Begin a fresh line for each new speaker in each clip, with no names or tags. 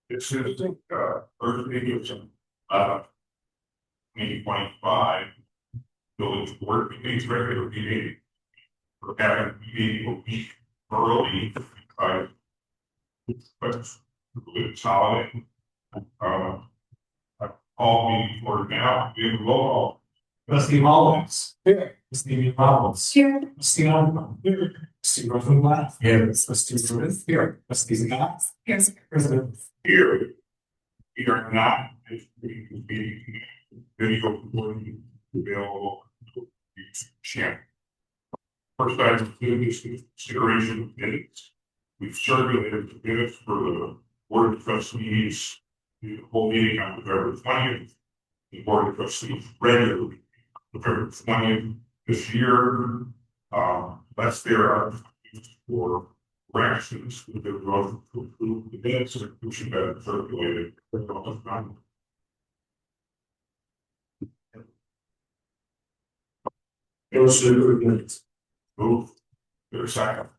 It's interesting, Thursday was, 2025, village board meetings, regular meeting. We're having a meeting a week early, but it's holiday. Uh, all meeting for now, we have a roll call.
Trustee Mullins. Here. Trustee Mullins.
Here.
Trustee Allen. Here. Trustee Rosenblatt. Here. Trustee Smith. Here. Trustee Scott.
Here.
President.
Here, we are not meeting video recording available to each channel. First item is consideration of minutes. We've circulated the minutes for the Board of Trustees, the whole meeting on November 20th. The Board of Trustees regularly November 20th this year. That's there for corrections with the road to approve the minutes which have been circulated.
Those are the minutes.
Move. There's a second.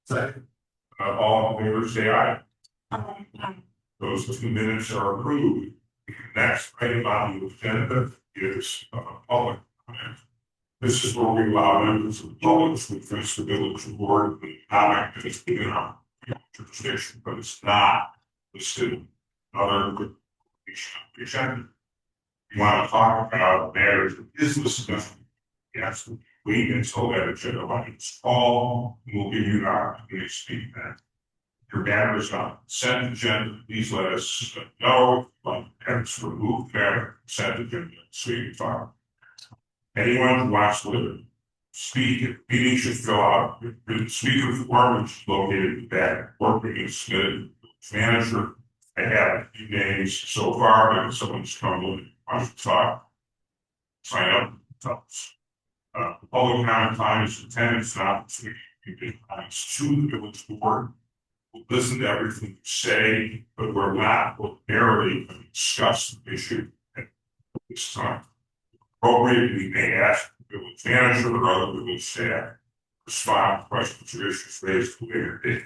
Second.
All in favor say aye.
Aye.
Those 2 minutes are approved. Next item on the agenda is public comment. This is where we allow members of the public to address the village board with comment that is in our jurisdiction, but it's not listed other agenda. You want to talk about matters of business stuff? Yes, wait until that agenda item is called. We'll give you an opportunity to speak then. Your matter is on consent agenda. Please let us know if parents remove matter consent agenda. Speak file. Anyone who wants to speak at the meeting should fill out the speaker form, which is located in the back. Or being submitted to the manager. I have a few names so far, but if someone's come in and wants to talk, sign up and tell us. The public comment time is attendance and opportunity to give comments to the village board. We'll listen to everything you say, but we're not ordinarily going to discuss the issue at this time. Appropriate, we may ask the village manager or other village staff to respond to questions or issues raised at a later date.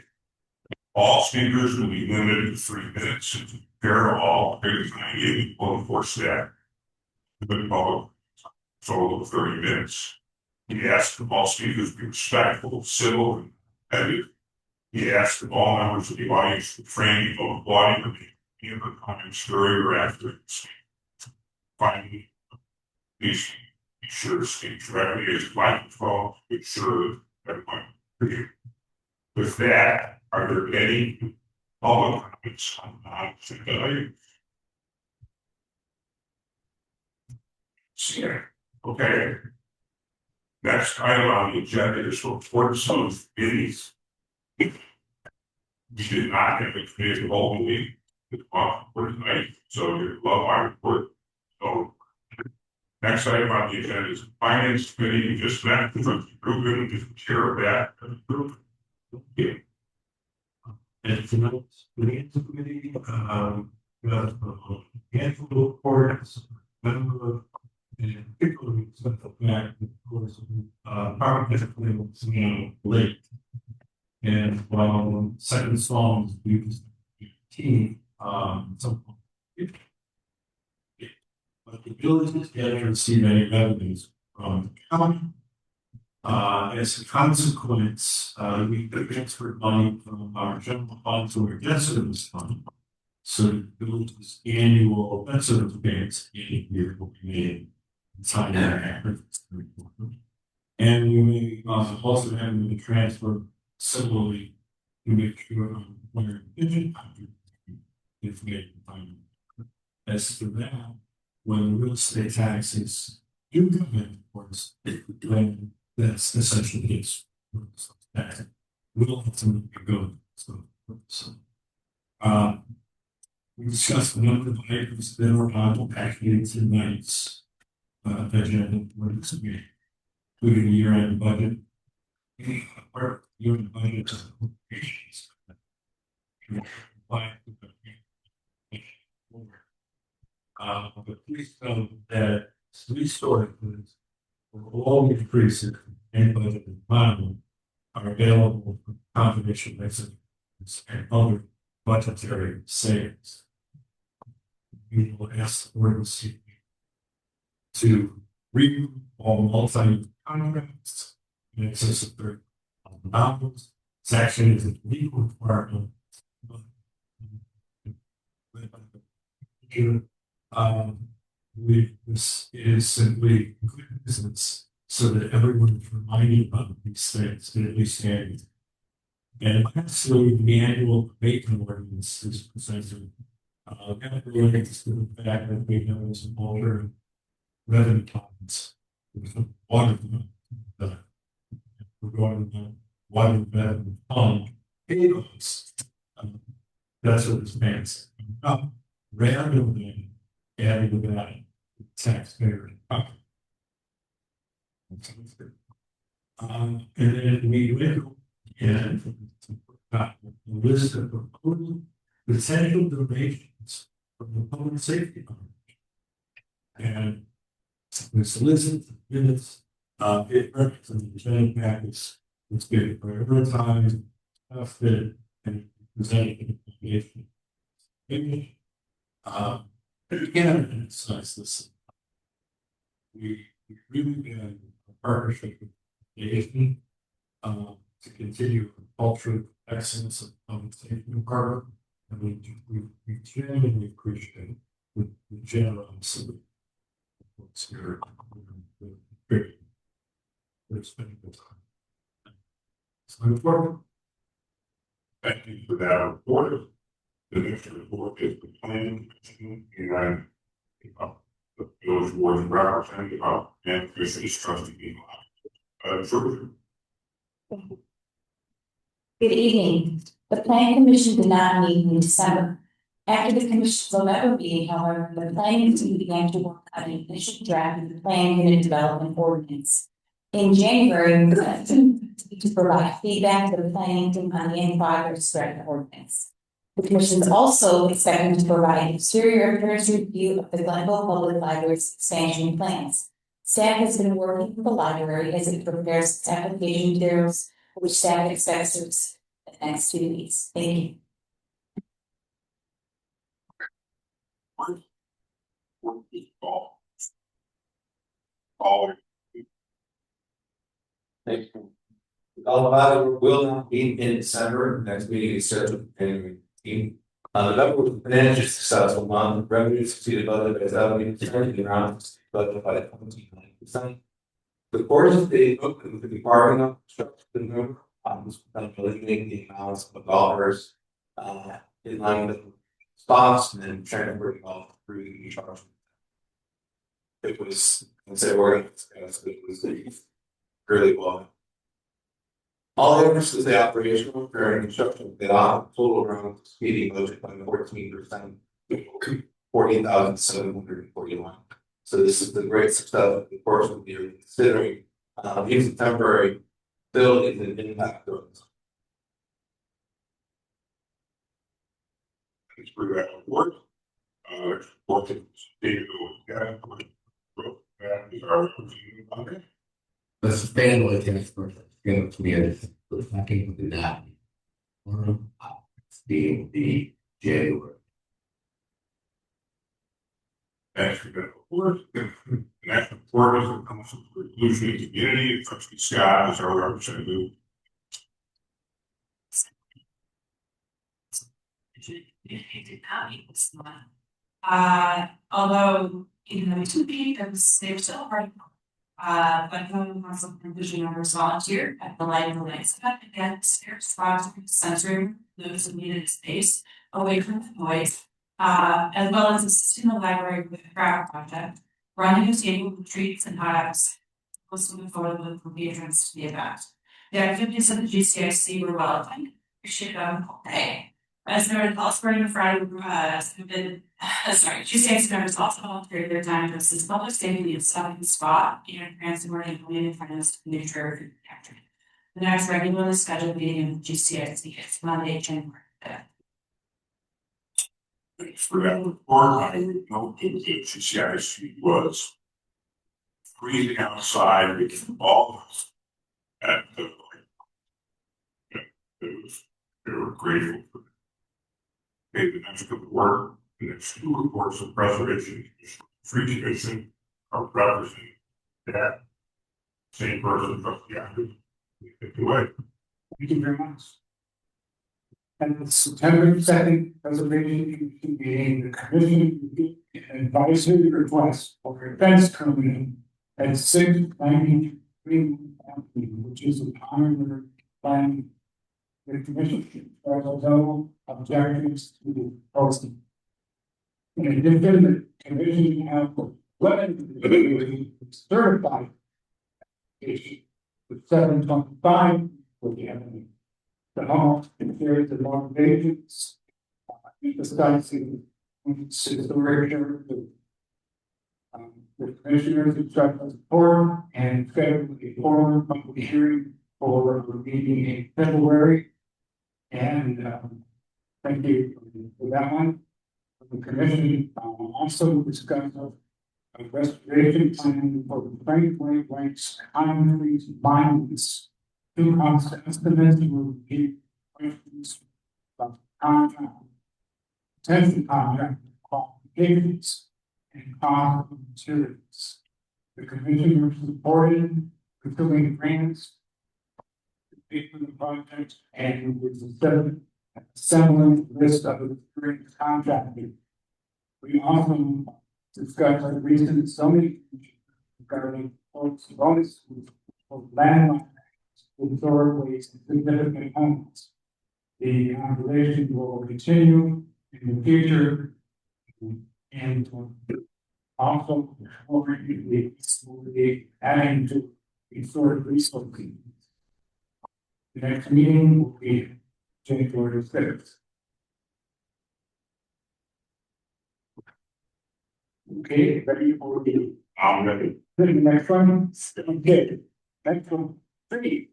All speakers will be limited to 3 minutes, and to prepare to all, they're going to give equal for staff. The public total of 30 minutes. He asked that all speakers be respectful, civil, and competitive. He asked that all members of the audience refrain from applauding or making any other comments during or after the speech. Finally, please be sure to speak directly as microphone to ensure that everyone can hear you. With that, are there any public comments on non-agenda items? See, okay. Next item on the agenda is reports of committees. We did not have a committee whole meeting for tonight, so you love my report. So next item on the agenda is finance committee. We just met with Ruben, is the chair of that group. Yeah.
And tonight's finance committee, we have a handful of reports, and particularly some of the fact that, of course, department was late. And while second song is due to 18, but the village is yet to receive any revenues from the county. As a consequence, we transferred money from our general fund to our debt service fund. So the village's annual debt service payments in a year will be made inside that. And we may also have them transferred similarly to make sure where information finding. As to that, when the real estate taxes do come in, of course, then that's essentially his tax. We'll ultimately go. So we discussed a number of items that are on packaging tonight's agenda, including the year-end budget. Year-end budget appropriations. But please know that 3 stories will all increases in budget environment are available for conservation measures and other budgetary savings. We will ask the board this evening to remove all multi contracts in excess of $30,000. It's actually a legal requirement. This is simply good business so that everyone is reminded about these things, at least annually. And lastly, the annual abatement ordinance is presented. That relates to the fact that we have some older revenue funds. Water fund. We're going to water revenue fund. Payments. That's what it's meant. Rather than adding that taxpayer. And then we went and got a list of proposed potential donations from the public safety department. And we solicited minutes, it represents the agenda packets, it's been prioritized, fit, and presented in the communication. Again, emphasize this. We really been a partnership with the AFP to continue a culture of excellence of public safety department, and we genuinely appreciate the generosity of spirit. We're spending the time. So important.
Thank you for that report. The next report is the planning commission and the village board representative and fisheries trustee. Georgia.
Good evening. The Planning Commission did not meet in December. After the commission's November meeting, however, the planning committee began to work on an initial draft of the Plan Unit Development Ordinance. In January, we were to provide feedback to the planning team on the in-progress draft ordinance. The commission is also expecting to provide an exterior appearance review of the Glencoe Public Library's expansion plans. Staff has been working with the library as it prepares its application materials, which staff expects to receive in the next 2 weeks. Thank you.
Thank you. Colorado will not meet in December. The next meeting is scheduled for January 18th. November was a financially successful month. Revenue exceeded budget by 70%, and around budget by 29%. The course of the book with the department of construction in November was eliminating the amounts of dollars in line with spots and then trying to work off through the charge. It was, I'd say, organized, it was really well. All efforts to stay operational during construction did not total around speeding budget by 14%, 14,741. So this is the great success of the course of the year, considering these temporary buildings and impact those.
Thanks for that report. Working David okay.
The sustainable transport community was talking to that. Being the January.
Thanks for that report. The next report is the Council for Inclusion and Community. Trustee Scott is our representative.
It did not meet this month. Although even though we took meeting, they were still hard. But council provision members volunteered at the light of the lights event again, spots sensory those who needed space away from the noise, as well as assisting the library with the craft project, running a table with treats and hot apps, posting a photo with the patrons to the event. The activities of the GCIC were well attended. Appreciate them all day. As noted, also running Friday, GCIC members also volunteered their time to assist public safety and stopping spot and transport and related finance to the traffic protection. The next regularly scheduled meeting of the GCIC is Monday, January 5th.
For that report, I would note that the CCIC was freezing outside with all of us. And it was, they were grateful for the next good work. The next two reports of preservation, free commission are representing that same person, but yeah, anyway.
Thank you very much. And the September 2nd Preservation Commission meeting, the commission reviewed an advisory request for a fence permit at 693 Avenue, which is an honor plan. The commission has no objections to the posting. In addition, the commission has 11 certified with 725 for the avenue. The home shares the motivations, emphasizing consideration the commissioners express support and schedule a forum public hearing for the meeting in February. And thank you for that one. The commission also discussed a restoration plan for the Frank Way Lakes concrete mines. Two constant estimates will be questions about contract, potential contract qualifications, and cost of materials. The commission supported pursuing grants to pay for the project and with the assembling list of the current contractors. We also discussed the recent zoning regarding bonus for landmark historically significant homes. The conversation will continue in the future and also will be adding to historic resources. The next meeting will be January 6th. Okay, ready for the
Ready.
the next one? Okay, next one, 3.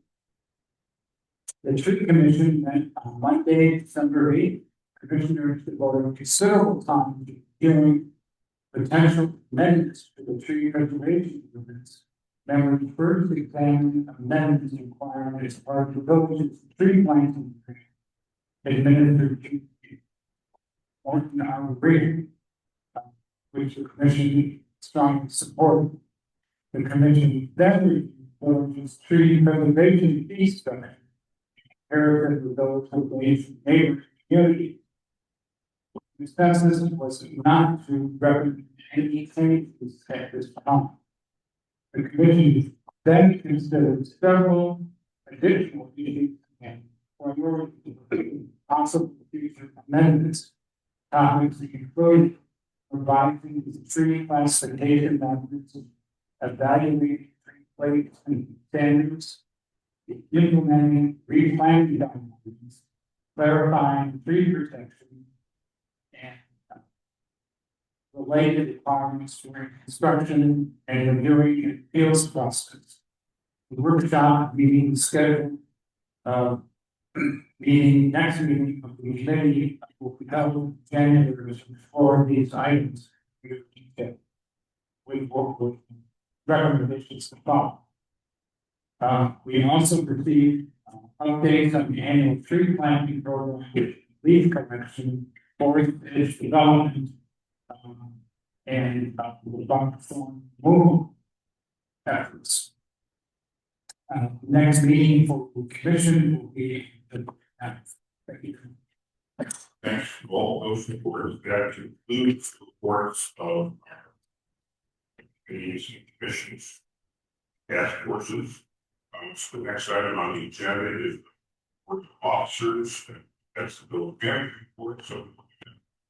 The tree commission met on Monday, December 8th. Commissioners devoted considerable time to hearing potential amendments to the tree preservation ordinance. Members first examined amendments required as part of the village's tree planting plan. Administered to Morton Arboretum, which the commission strongly supported. The commission then reviewed the village's tree preservation fee study. Compared with those of the neighboring community. The consensus was not to recommend any changes at this time. The commission then considered several additional issues and possible future amendments. Topics include revising the tree classification methods, evaluating tree plates and standards, implementing replanting guidelines, clarifying tree protection, and related requirements during construction and reviewing appeals process. The workshop meeting scheduled next meeting of the committee will be held in January for these items with recommendations to follow. We also received updates on the annual tree planting program, leaf correction, forest edge development, and the farm removal efforts. Next meeting for the commission will be thank you.
Thanks to all those reports. That includes reports of committees and commissions, task forces. So the next item on the agenda is the report of officers. That's the bill again report. So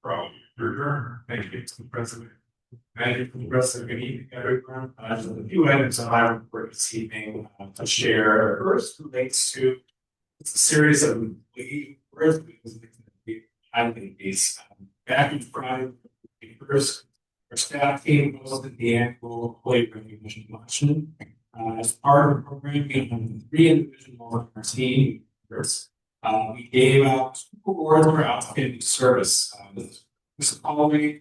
probably your turn.
Thank you, Mr. President. Thank you for the rest of the meeting, everyone. There's a few items on my report this evening to share. First relates to it's a series of back in Friday, first, our staff team hosted the annual employee recognition luncheon. As part of the program, we had 3 individuals on our team. We gave out 2 awards for outstanding service. This Mr. Pauley,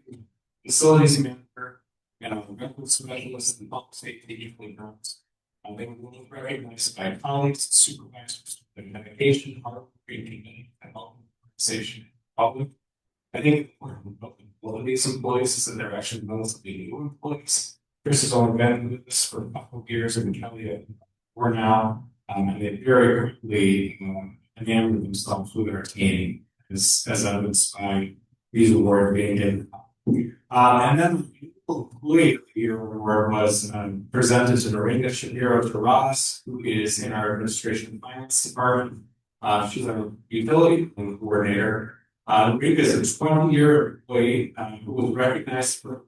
facilities manager, and a medical specialist in public safety equally grounds. They were both recognized by colleagues and supervisors for their dedication, hard work, and commitment to help the organization and public. I think one of these employees is that they're actually relatively new employees. Chris has only been with us for a couple of years, and Kelly for now, and they very quickly enamored themselves with our team, as evidenced by these awards being given. And then the employee of the year award was presented to Dorinda Shapiro Terras, who is in our administration and finance department. She's our utility coordinator. Dorinda is a 20-year employee who was recognized for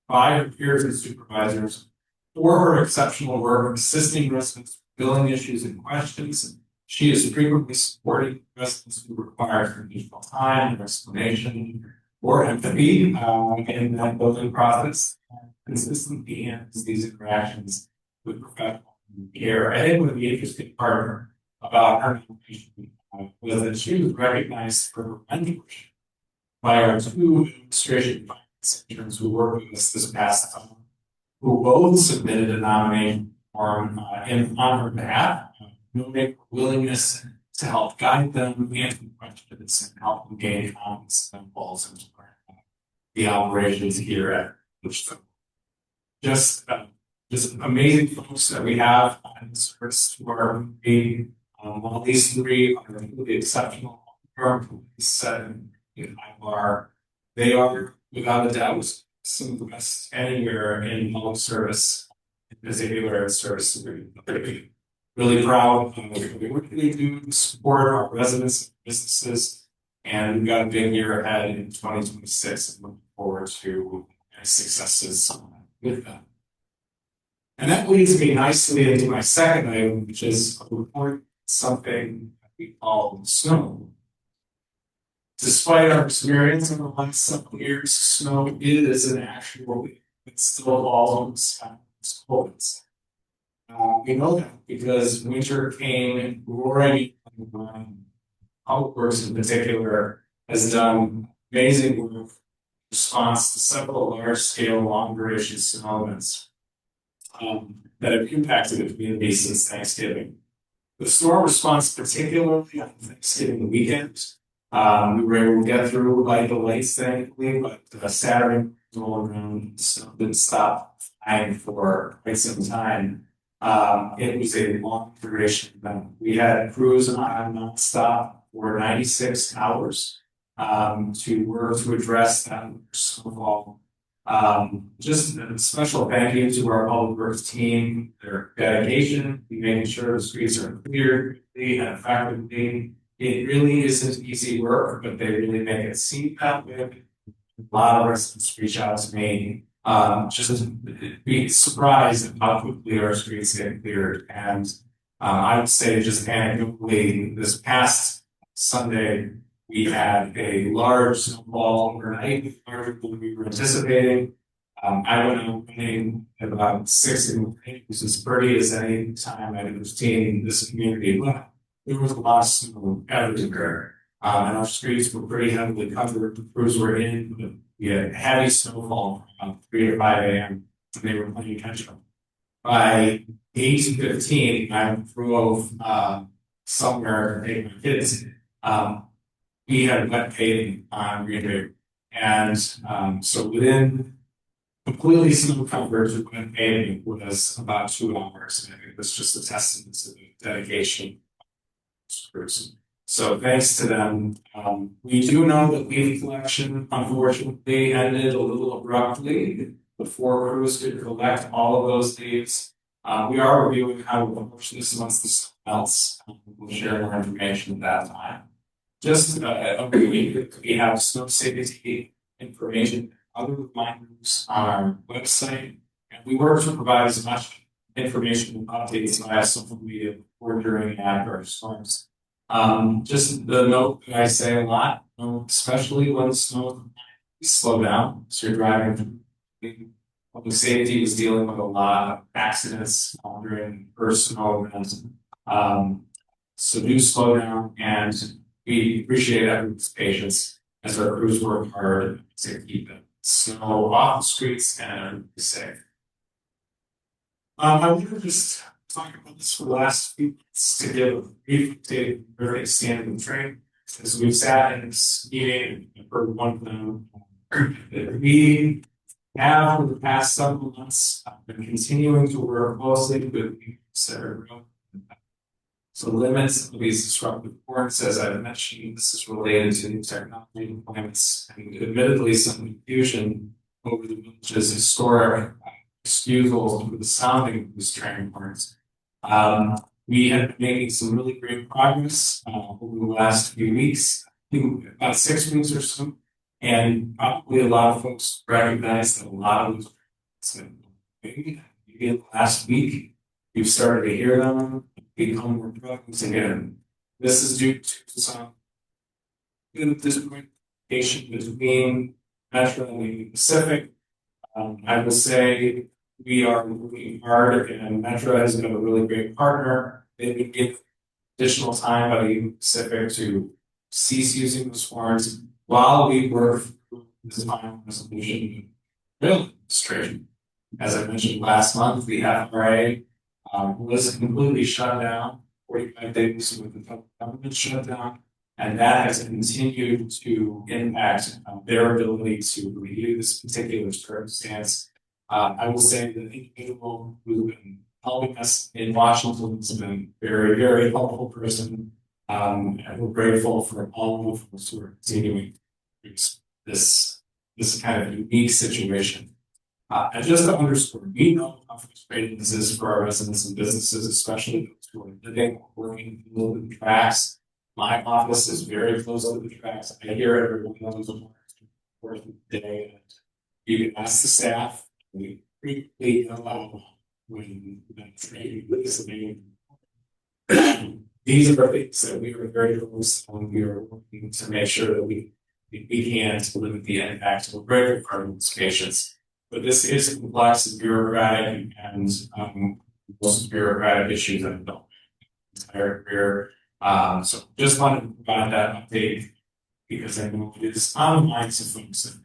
by her peers and supervisors for her exceptional work assisting residents with billing issues and questions. She is frequently supporting residents who require additional time and explanation or empathy in that building process, and consistently handles these interactions with professional care. I think one of the interesting part about her nomination was that she was recognized for her mentorship by our two administration finance interns who worked with us this past summer, who both submitted a nomination form on her behalf, noting her willingness to help guide them, answer questions, and help them gain confidence and balls into the operations here at which just amazing folks that we have in service to our community. While these three are really exceptional, they are without a doubt some of the best anywhere in public service, in particular service. Really proud of the work they do to support our residents and businesses. And we've got a big year ahead in 2026 and looking forward to successes with them. And that leads me nicely into my second item, which is a report, something we call snow. Despite our experience in the last several years, snow is an actual, it still falls on the we know that because winter came roaring. Public Works in particular has done amazing work in response to several large-scale, long-duration snow events that have impacted the community since Thanksgiving. The storm response, particularly on Thanksgiving weekend, we were able to get through by delays, thankfully, but Saturday rolled around, the snow didn't stop flying for quite some time. It was a long duration event. We had crews on nonstop for 96 hours to work to address that snowfall. Just a special thank you to our public works team, their dedication, making sure the streets are cleared quickly and effectively. It really isn't easy work, but they really make it seem that way. A lot of residents reach out to me, just be surprised at how quickly our streets get cleared. And I would say just anecdotally, this past Sunday, we had a large snowfall overnight, larger than we were anticipating. I went out running at about 6 in the morning, which is as pretty as any time I've seen this community. But there was a lot of snow everywhere, and our streets were pretty heavily covered. The crews were in, but we had heavy snowfall from about 3 to 5 a.m. and they were playing catch up. By 8:15, I drove somewhere to take my kids. We had wet paving on Green Bay, and so within completely snow covered with wet paving was about 2 hours. And it was just a testament to the dedication of crews. So thanks to them. We do know that leaf collection unfortunately ended a little abruptly before crews could collect all of those leaves. We are reviewing how to approach this once the snow melts. We'll share more information at that time. Just a reminder, we have snow safety information, other reminders on our website, and we work to provide as much information and updates via social media before, during, and after our storms. Just the note that I say a lot, especially when the snow slow down, so you're driving. Public safety was dealing with a lot of accidents during first snow events. So do slow down, and we appreciate everyone's patience as our crews work hard to keep the snow off the streets and be safe. I want to just talk about this for the last few minutes to give a brief update of where they stand in the train. As we've sat in this meeting and heard one of them, we have for the past several months been continuing to work closely with Sarah. So limits of these disruptive forms, as I mentioned, this is related to new technology deployments and admittedly some confusion over the village's historic excusals for the sounding of these train horns. We have been making some really great progress over the last few weeks, I think about 6 weeks or so. And probably a lot of folks recognize that a lot of those maybe in the last week, you've started to hear them become more prevalent again. This is due to some discrimination between Metro and the Pacific. I will say we are moving hard, and Metro has been a really great partner. They've been given additional time by the Pacific to cease using those forms while we work through this final resolution of rail administration. As I mentioned last month, the FRA was completely shut down, 45 days with the government shutdown, and that has continued to impact their ability to review this particular circumstance. I will say the individual who's been helping us in Washington has been a very, very helpful person. And we're grateful for all of us who are continuing this kind of unique situation. And just to underscore, we know how frustrating this is for our residents and businesses, especially those who are living or working below the tracks. My office is very close to the tracks. I hear every one of those work the day. And you can ask the staff. We frequently allow when the train is leaving. These are things that we are very close on. We are working to make sure that we can limit the impact of greater carbon patients. But this is complex and bureaucratic, and most bureaucratic issues that I've dealt with my entire career. So just wanted to provide that update because I know it is on the minds of folks.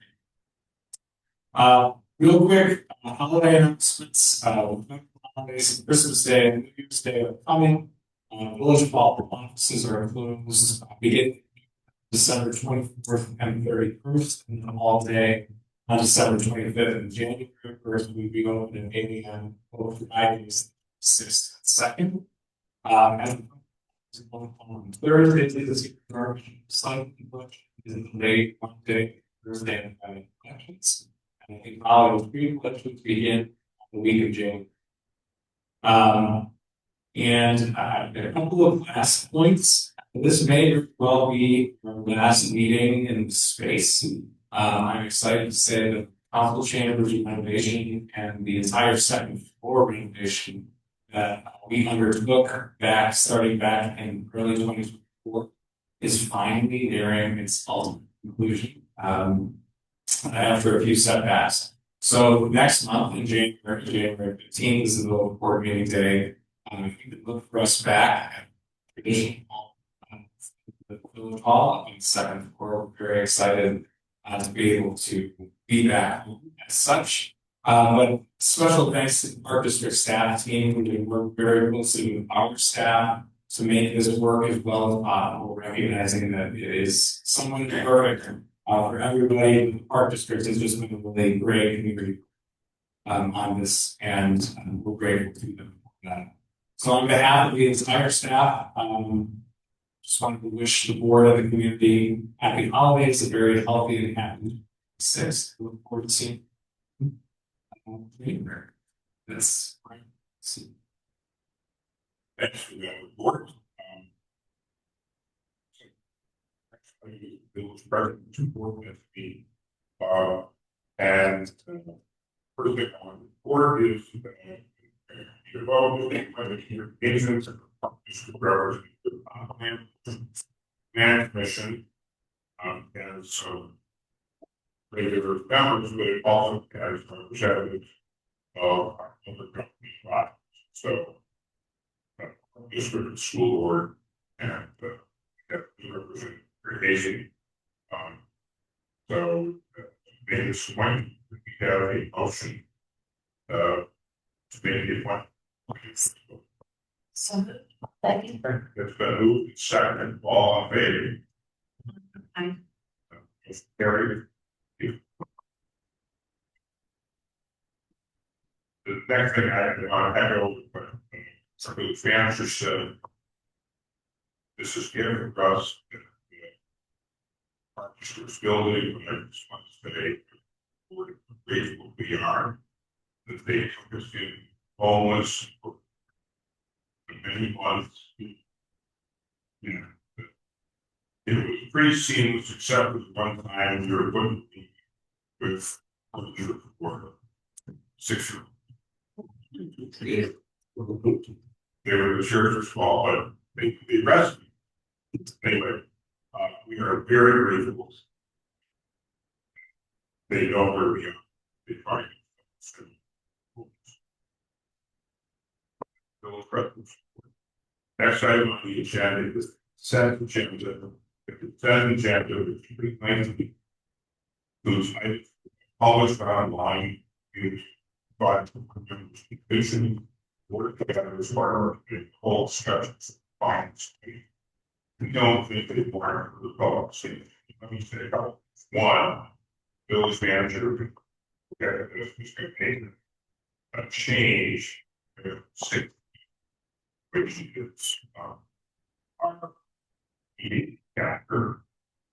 Real quick, holiday announcements. Holidays, Christmas Day and New Year's Day are coming. Village Hall offices are closed beginning December 24th and 31st, and then all day on December 25th and January 1st. We'll be open at 8 a.m. both Fridays, 6th and 2nd. And on Thursday, this slightly much is late Monday, Thursday, and Friday elections. And I think probably three elections begin on the week of January. And a couple of last points. This may well be our last meeting in space. I'm excited to say that council chambers renovation and the entire second floor renovation that we undertook starting back in early 2024 is finally nearing its ultimate conclusion after a few setbacks. So next month in January 15th is the board meeting day. You can look for us back at traditional the village hall on the second floor. We're very excited to be able to be back as such. But special thanks to the Park District staff team who did work very closely with our staff to make this work as well as possible, recognizing that it is somewhat imperfect for everybody. The Park District has just been a really great community on this, and we're grateful to them for that. So on behalf of the entire staff, just wanted to wish the board and the community happy holidays, a very healthy and happy 6th. Look forward to seeing you. That's right.
Thanks for that report. The village president to board with me. And first thing I want to report is development and your agents and and commission and so regular members, but it also has representatives of our other company bodies. So district school board and represent Casey So, made this point, we have a motion, to make the appointment.
So,
Second.
It's been moved, second, all in favor?
Aye.
Motion carried. The next thing I want to echo, something the fans just said. This is given us. Partnerships building, when I just want to say, we're grateful we are. That they took us in homeless for many months. You know, it was pretty seamless, except for the one time we were putting with for 6 years. They were the church's fault, but they arrested me. Anyway, we are very grateful. They know where we are. They find us. Next item on the agenda is consent agenda. The consent agenda is pretty those items published online, used by commission, work together as part of the whole discussions. Finds. We don't think they warrant the public safety. Let me say a couple. One, village manager, a change, which is our meeting calendar,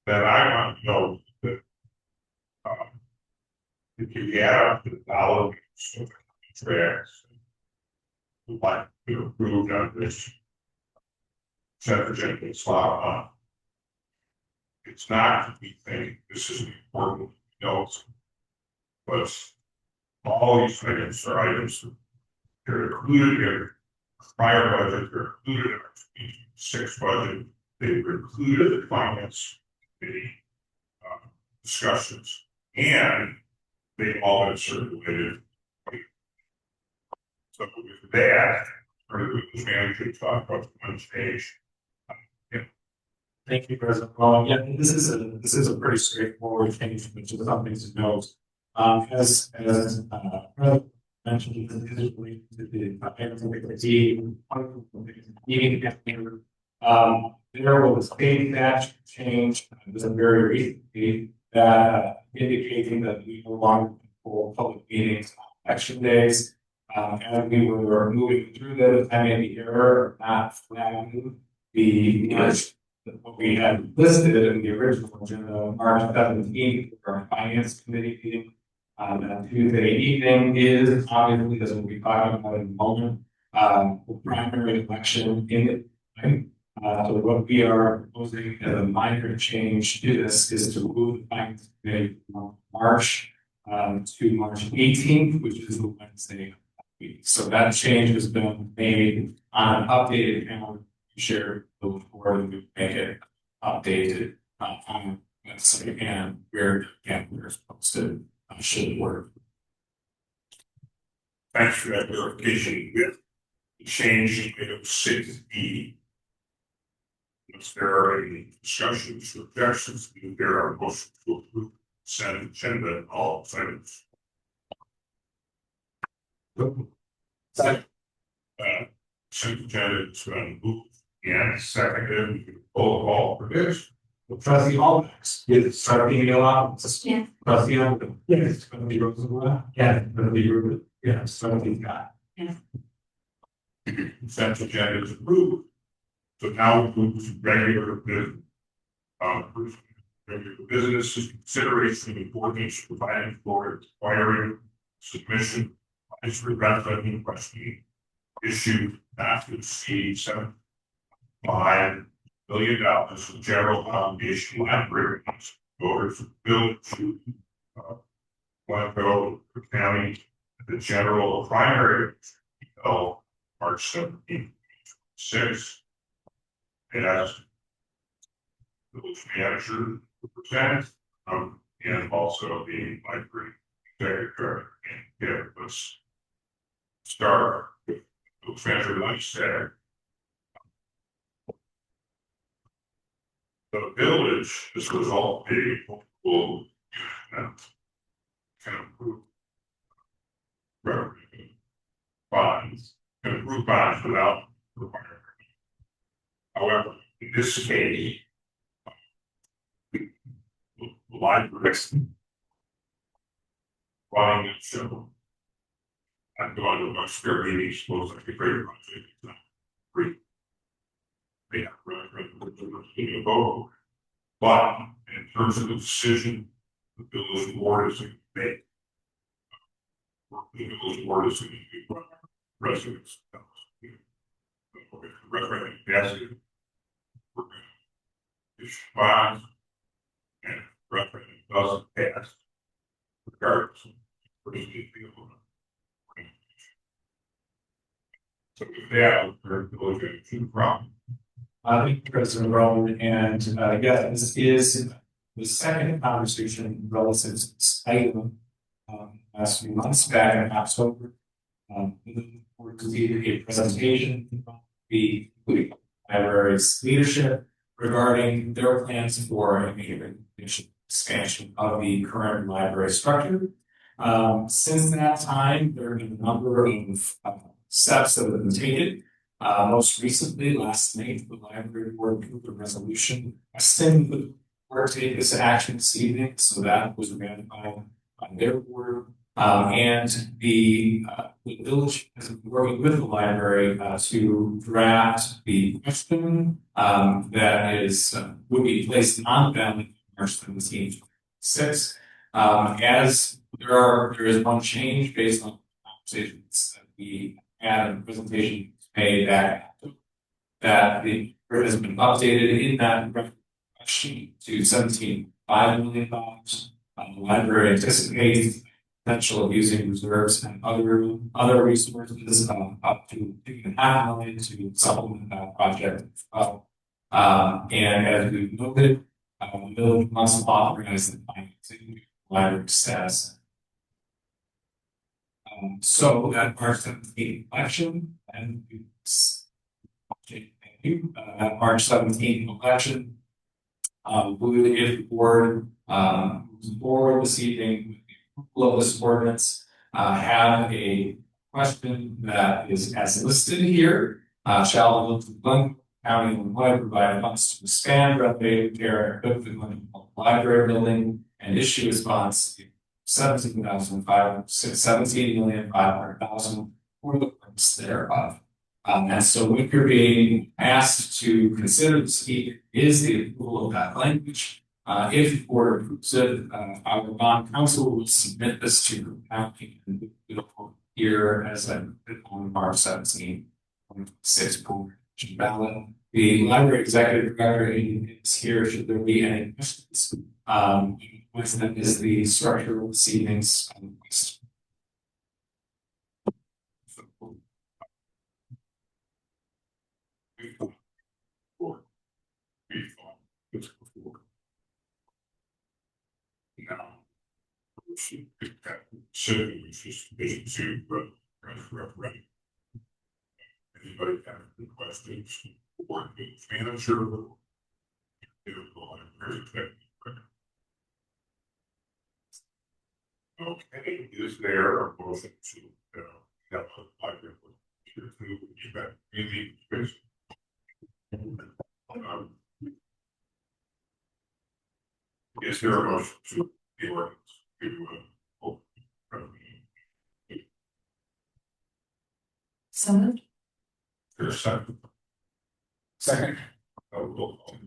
that I want to know that if you add up the dollars of contracts, like to approve on this Senator slot, it's not we think this is important notes, but all these items are items that they're included in prior budget, they're included in our 6 budget, they were included in the finance committee discussions, and they've all been circulated. So with that, the manager talk about the one stage.
Thank you, President. Well, yeah, this is a pretty straightforward change, which is something to note. As President mentioned, this is related to the there was a statute change, this is very recently, that indicating that we no longer hold public meetings on election days. As we were moving through this, I made the error of not flagging what we had listed in the original agenda, March 17th, for our finance committee meeting. That Tuesday evening is obviously, as we'll be talking about in a moment, the primary election in it. Right? So what we are proposing as a minor change to this is to move the finance committee from March to March 18th, which is the Wednesday week. So that change has been made on an updated calendar shared before we make it updated on the website and where we're supposed to should work.
Thanks for that clarification. With the change in item 6E, if there are any discussions or objections, there are motions to approve consent agenda and all items.
Second.
Consent agenda has been moved and seconded. We can pull the ball for this.
Trustee Albex. Yes. Trustee Miller.
Yeah.
Trustee Albex. Yes. Trustee Rosenblatt. Yeah. Trustee Rubin. Yes. Trustee Scott.
Consent agenda is approved. So now we move to regular business. Regular business is consideration of importance providing for acquiring submission is referendum question issue not to exceed $7.5 million of general obligation library over to build to Glencoe County, the general primary until March 17th, 6. As village manager to present, and also the library executive. And yeah, let's start with village manager like said. The village, as a result, paid multiple can approve revenue bonds, can approve bonds without requiring. However, in this case, the library running the show. I'm going to my spare meeting, suppose like a greater project, it's not free. They have to vote. But in terms of the decision, the village board is going to make. The village board is going to be residents. Referendum passes. We're going to issue bonds, and referendum doesn't pass. Regardless of what is the appeal. So with that, we're going to the problem.
Thank you, President Rowan, and yes, this is the second conversation relative to this item. Last few months back in October, we completed a presentation from the library's leadership regarding their plans for a major expansion of the current library structure. Since that time, there have been a number of steps that have been taken. Most recently, last night, the library board approved a resolution asking the board to take this action this evening, so that was ratified by their board. And the village has been working with the library to draft the question that is would be placed on the ballot March 17th, 2026. As there is one change based on conversations that we had in the presentation made that the grid has been updated in that sheet to $17.5 million. The library anticipates potential of using reserves and other resources up to $2.5 million to supplement that project as well. And as we've noted, the village must authorize the financing library status. So that March 17th election, and that March 17th election, would, if the board moves forward this evening with the approval of this ordinance, have a question that is as listed here. Shall the Glencoe County Illinois provide funds to expand, renovate, repair, and equip the Glencoe Library building and issue a bonds $17,500,000 for the purpose thereof. And so what you're being asked to consider this evening is the approval of that language. If the board approves it, our bond council will submit this to the county and it'll here as on March 17th, 2026 board ballot. The library executive director is here should there be any questions. That is the structure of this evening's list.
Now, certainly was just to referendum. Anybody have any questions or the manager? Okay, is there a motion to help the library to that in the space? Is there a motion to the ordinance to
So moved.
there's a second?
Second.
Roll call.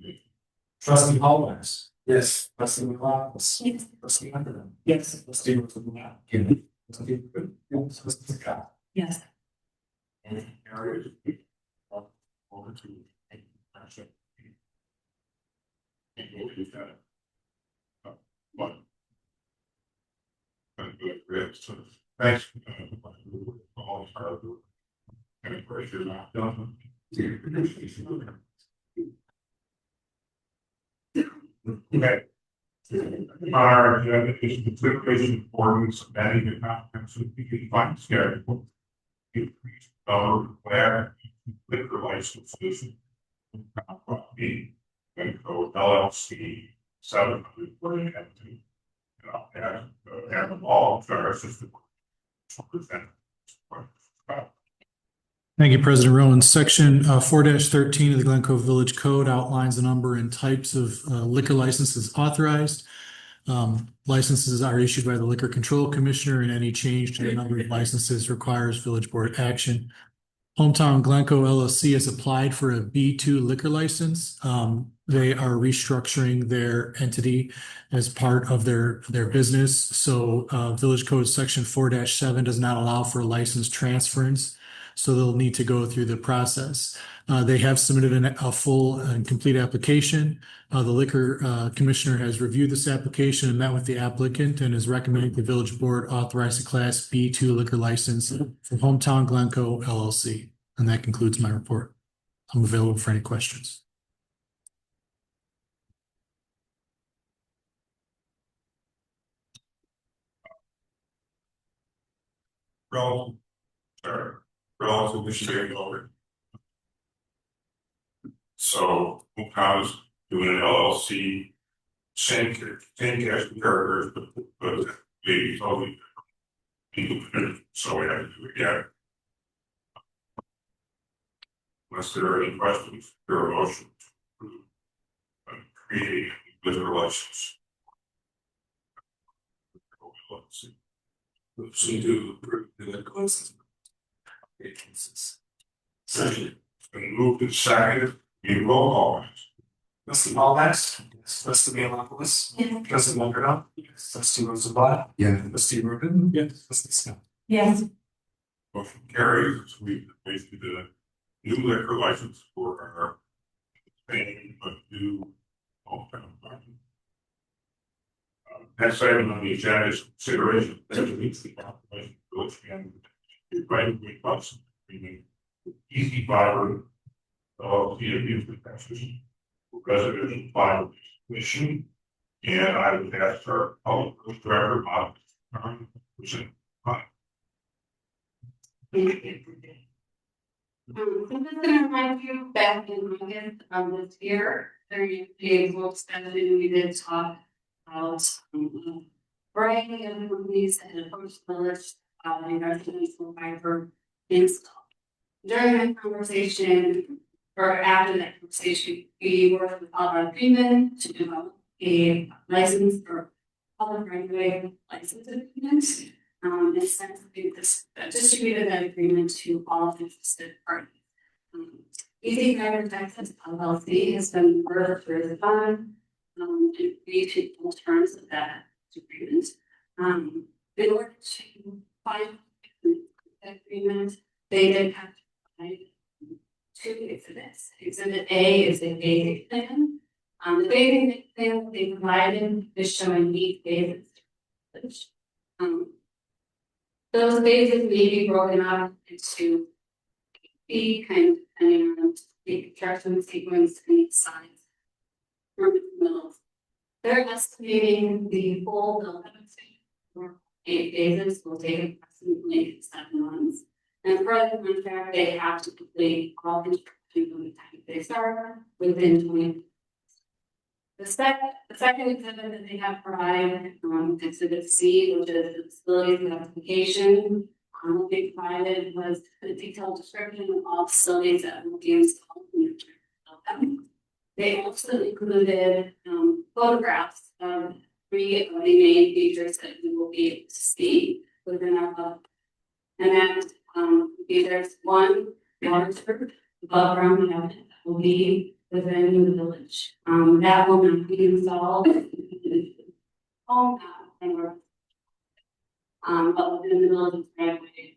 Trustee Hallwax.
Yes.
Trustee McLaughlin.
Yes.
Trustee Underwood.
Yes.
Trustee Rosenblatt.
Yeah.
Trustee Good. Trustee Scott.
Yes.
And areas over to action. And what is that? What? Thanks. All hard work. And of course, you're not done. Okay. Our agenda is consideration of ordinance amending the comprehensive fund schedule. Increase where liquor licenses. Glencoe LLC 740 And all of our assistant.
Thank you, President Rowan. Section 4-13 of the Glencoe Village Code outlines the number and types of liquor licenses authorized. Licenses are issued by the Liquor Control Commissioner, and any change to the number of licenses requires village board action. Hometown Glencoe LLC has applied for a B2 liquor license. They are restructuring their entity as part of their business. So Village Code Section 4-7 does not allow for license transference. So they'll need to go through the process. They have submitted a full and complete application. The Liquor Commissioner has reviewed this application and met with the applicant and is recommending the village board authorize a Class B2 liquor license for Hometown Glencoe LLC. And that concludes my report. I'm available for any questions.
Relatively straightforward. So Hometown is doing an LLC, same cast of characters, but maybe totally different. So we have to do it again. Unless there are any questions, there are motions to create a liquor license. Let's do the liquor license. Second. Been moved and seconded. You roll call.
Trustee Almax. Yes. Trustee Leonopoulos.
Yes.
Trustee Wonderful. Yes. Trustee Roosevelt.
Yeah.
Trustee Rubin. Yes. Trustee Scott.
Yes.
Motion carries. We basically did a new liquor license for our paying of new hometown party. Next item on the agenda is consideration that meets the population village and the right of way bus agreement with Easy Fiber LLC of Houston, Texas, for residential fiber mission. And I would ask our public works director, Bob, present.
So I'm just gonna remind you back in August of this year, there is a work study we did talk about variety of companies that had approached the village in residential fiber install. During that conversation, or after that conversation, we worked with our agreement to develop a license for public right of way license agreement. Essentially, this distributed that agreement to all interested parties. Easy Fiber Texas LLC has been further certified and agreed to all terms of that agreement. In order to find that agreement, they did have to provide two exhibits. Exhibit A is a basic plan. The basic plan they provided is showing each phases. Those phases may be broken up into B kind of depending on the construction sequence and size. They're estimating the full development for 8 phases will take approximately 7 months. And for the contract, they have to complete all construction from the time they start within 20. The second exhibit that they have provided, exhibit C, which is the facilities application. What they provided was a detailed description of all facilities that will be installed in the They also included photographs of 3 of the main features that we will be able to see within our hub. And then there's one water service above ground cabinet that will be within the village. That will not be installed home but within the village driveway.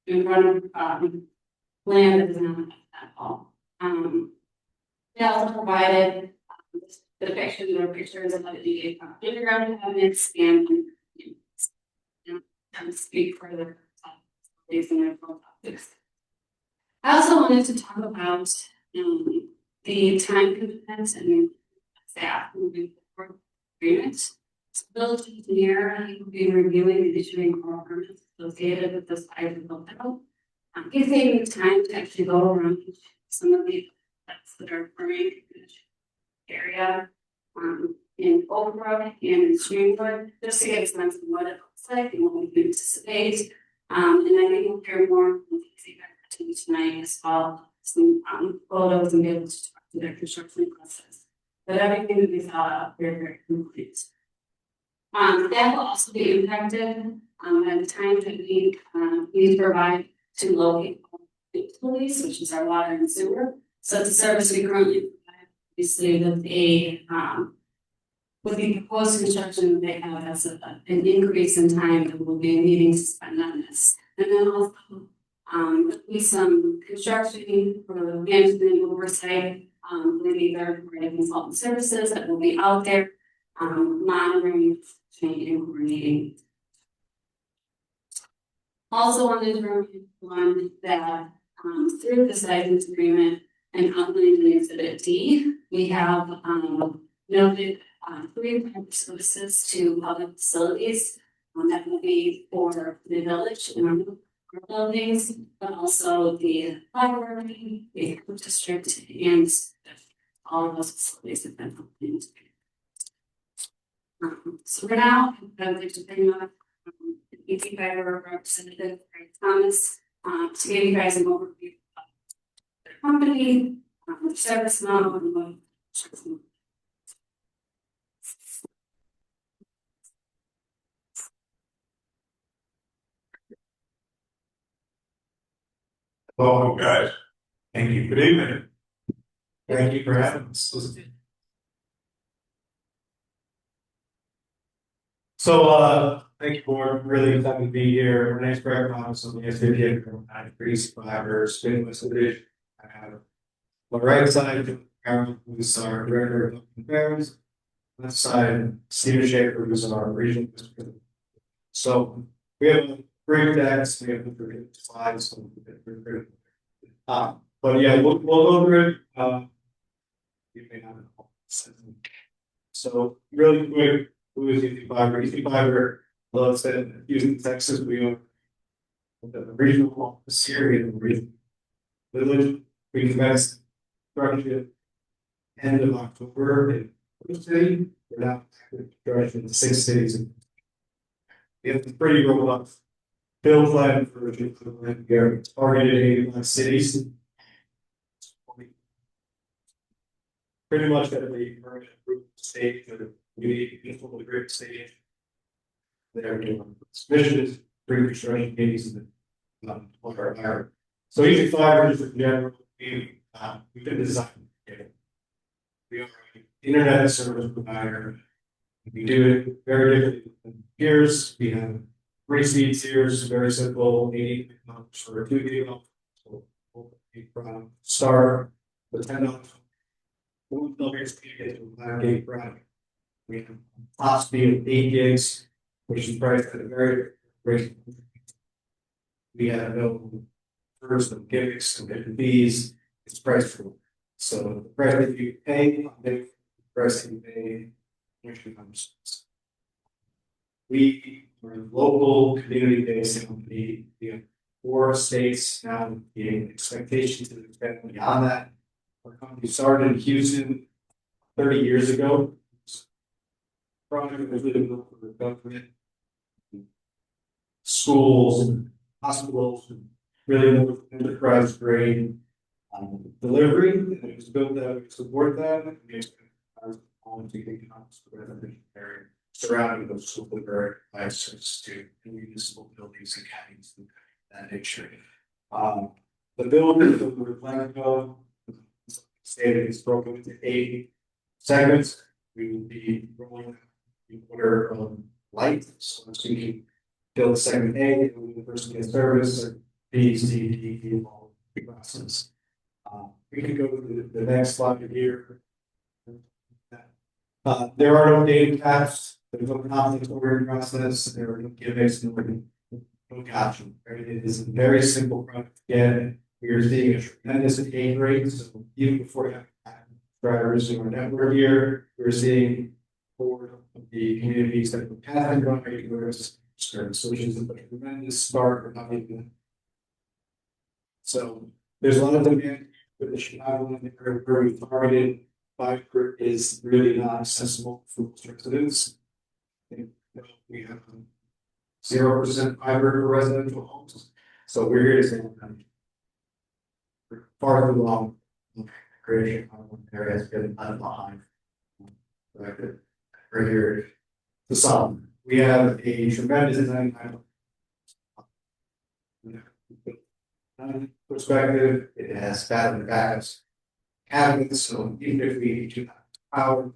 In front of land that is not at all. They also provided depictions or pictures of the underground cabinets and speak further based on their topics. I also wanted to talk about the time commitments and staff moving forward agreements. Village engineer, he will be reviewing and issuing all permits associated with this item built out. He's taking the time to actually go around some of the sites that are occurring in the area. in Old Brook and in Streamwood, just to get a sense of what it looks like and what we can anticipate. And I think we'll hear more from the tonight as well, some photos and be able to talk to their construction process. But everything that we thought out very, very complete. That will also be impacted by the time that we provide to locate utilities, which is our water and sewer. So the service we currently provide, obviously with the proposed construction they have as an increase in time that we'll be needing to spend on this. And then also there'll be some construction for management oversight, maybe third-party consultant services that will be out there, monitoring, training, and coordinating. Also wanted to remind everyone that through this license agreement and outlined in Exhibit D, we have noted 3 private services to public facilities that will be for the village and our buildings, but also the library, the health district, and all of those facilities have been opened. So for now, I would like to bring up the ET Fiber representative, Greg Thomas, to give you guys an overview of the company, the service model, and what
Welcome, guys. Thank you. Good evening.
Thank you for having us. So, thank you, board. Really excited to be here. My name's Greg Thomas. I'm the SVP from Grease Fibers, Spinless Division. I have my right side, Aaron, who's our director of affairs. Left side, Stephen Schaefer, who's our regional vice president. So we have a great decks, we have the slides. But yeah, we'll go over it. You may not know. So really quick, who is ET Fiber? ET Fiber, well, it's in Houston, Texas. We are the regional office here in the region village. We commenced construction end of October in the city. We're now construction in 6 cities. We have a pretty robust build plan for we're targeted 81 cities. Pretty much at the permanent group stage or the grid stage. They're doing mission pre-construction meetings and our so ET Fiber is in general we've been designed. We are an internet service provider. We do it very differently than peers. We have 3 speed tiers, very simple, 80 for 2 gig. So from start with $10. We'll basically get to a 5 gig product. We have top speed of 8 gigs, which is priced at a very great. We have no first of gimmicks and fees. It's priced for. So the price that you pay, the price that you pay, which becomes. We are a local community-based company. We have 4 states now. The expectation to expand beyond that. Our company started in Houston 30 years ago. Project was really built for the government, schools, and hospitals, and really enterprise grade delivery. And it was built to support that. And we expect area surrounding those school delivery access to municipal buildings and counties and that nature. The building of the Glencoe stated is broken into 8 segments. We will be rolling in order of light. So once we can build segment A, the person gets service, or B, C, D, E, all the classes. We can go to the next slide here. There are no data caps, there's no conflict ordering process, there are no gimmicks, no gotcha. Right? It is a very simple product. Again, we are seeing a tremendous engagement rate. So even before you have drivers in our network here, we're seeing 4 of the communities that we're passing on service, which is a tremendous start for not even. So there's a lot of demand for the Chicago area where we targeted
fiber is really not accessible for most residents. And, we have 0% fiber for residential homes, so we're here to say far too long. Creation of one area has been left behind. Right here, the sum. We have a tremendous perspective. It has battery backups. Cabinets, so even if we do not have power,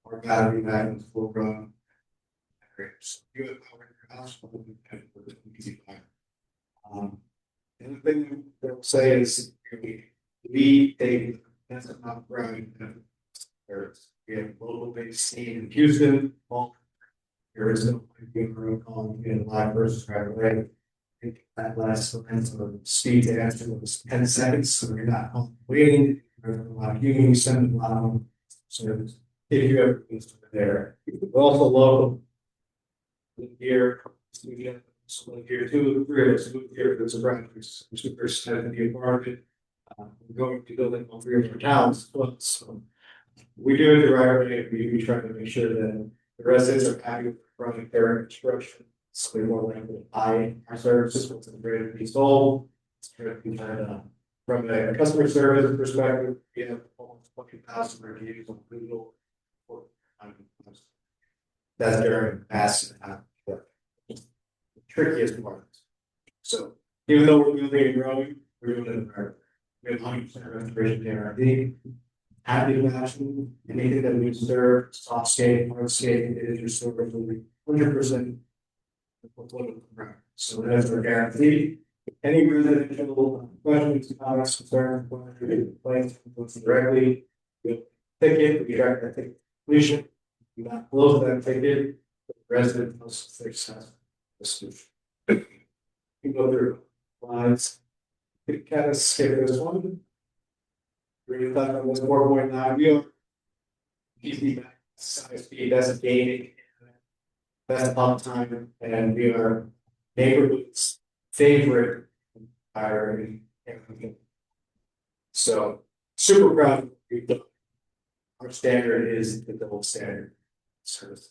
our battery backups will run. So you have power in your house, but we can put it in easy fire. The other thing that I'll say is we take that's not growing. We have local based team in Houston. There is no room calling in live versus right away. I think that last speed to answer was 10 seconds, so you're not waiting. There's a lot of you send a lot of service. If you ever use there, also local here, so here 2 3 of us here there's a branch super in the apartment. We're going to build it on 3 of our towns, so we do it the right way. We try to make sure that the residents are happy with running their construction. So we're more likely to buy our services once it's ready to be sold. From a customer service perspective, we have almost 20,000 reviews on Google. That's during mass the trickiest part. So even though we're building and growing, we're doing it right. We have 100% restoration guarantee. Happy to action, anything that we serve, soft skate, hard skate, it is restored for 100%. So that's our guarantee. Any residential questions, comments, concerns, complaints directly, we'll take it, we track that ticket completion. We not close that ticket, the resident must success the solution. We go through lines. We kind of skip this one. We're talking about 4.9. We are easy size speed, that's gaining. That's uptime, and we are neighborhood's favorite hiring. So super proud of what we've done. Our standard is the gold standard service.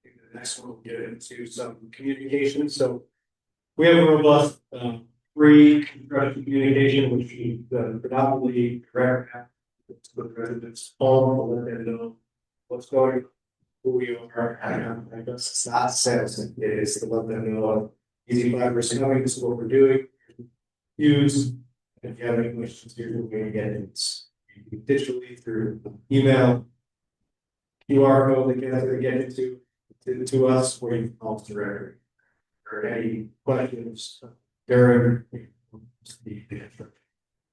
The next one we'll get into some communication. So we have a robust free construction communication, which we predominantly direct with residents home to let them know what's going on. Who we are, I guess it's not sales, it is to let them know easy fiber is coming, this is what we're doing. Use, if you have any questions, here's what we're going to get it digitally through email, QR code that can get it to us, or you can call us directly or any questions during the construction.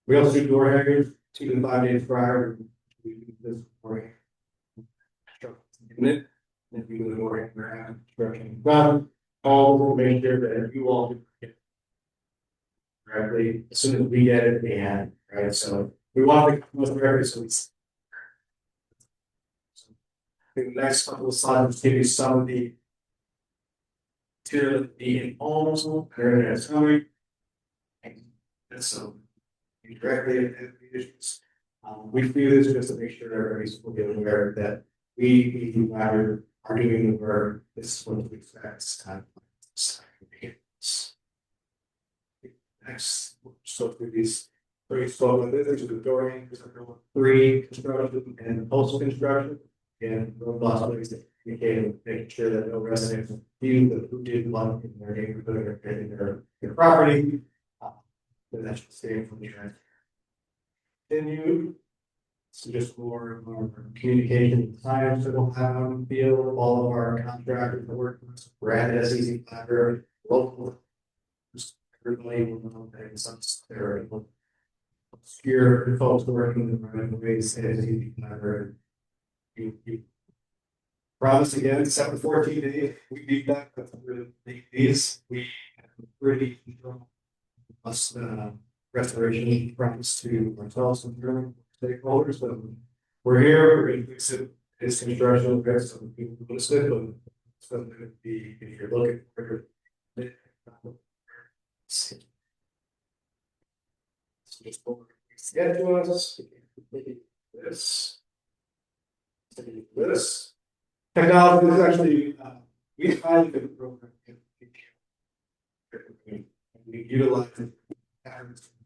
We also do door hangers 2 to 5 days prior. We do this for and we do the more construction. All to make sure that you all get it correctly as soon as we get it, we have it, right? So we want the most very so the next couple of slides give you some of the material that the homes area is coming. And so directly at the issues. We do this just to make sure everybody's will be aware that we are doing the work. This is what we expect. It's time. Next, so through these 3 slow this is the door hangers, 3 construction and post construction, and robust ways to communicate, making sure that no residents view the who did one in their neighborhood or in their property. But that should stay from the trend. Continue. So just more of our communication science that we'll have on the field, all of our contractors work with brand SEC Library, local, everybody will know that some there obscure folks working in the right ways, SEC Library. You promise again, 7-14 days, we beat that, that's really these, we have pretty plus restoration promise to ourselves and during stakeholders, but we're here, we're going to fix it. It's construction, we've got some people who list it, but it's going to be, if you're looking for it, so just get to us, this. This. Technology is actually, we highly good program. We utilize it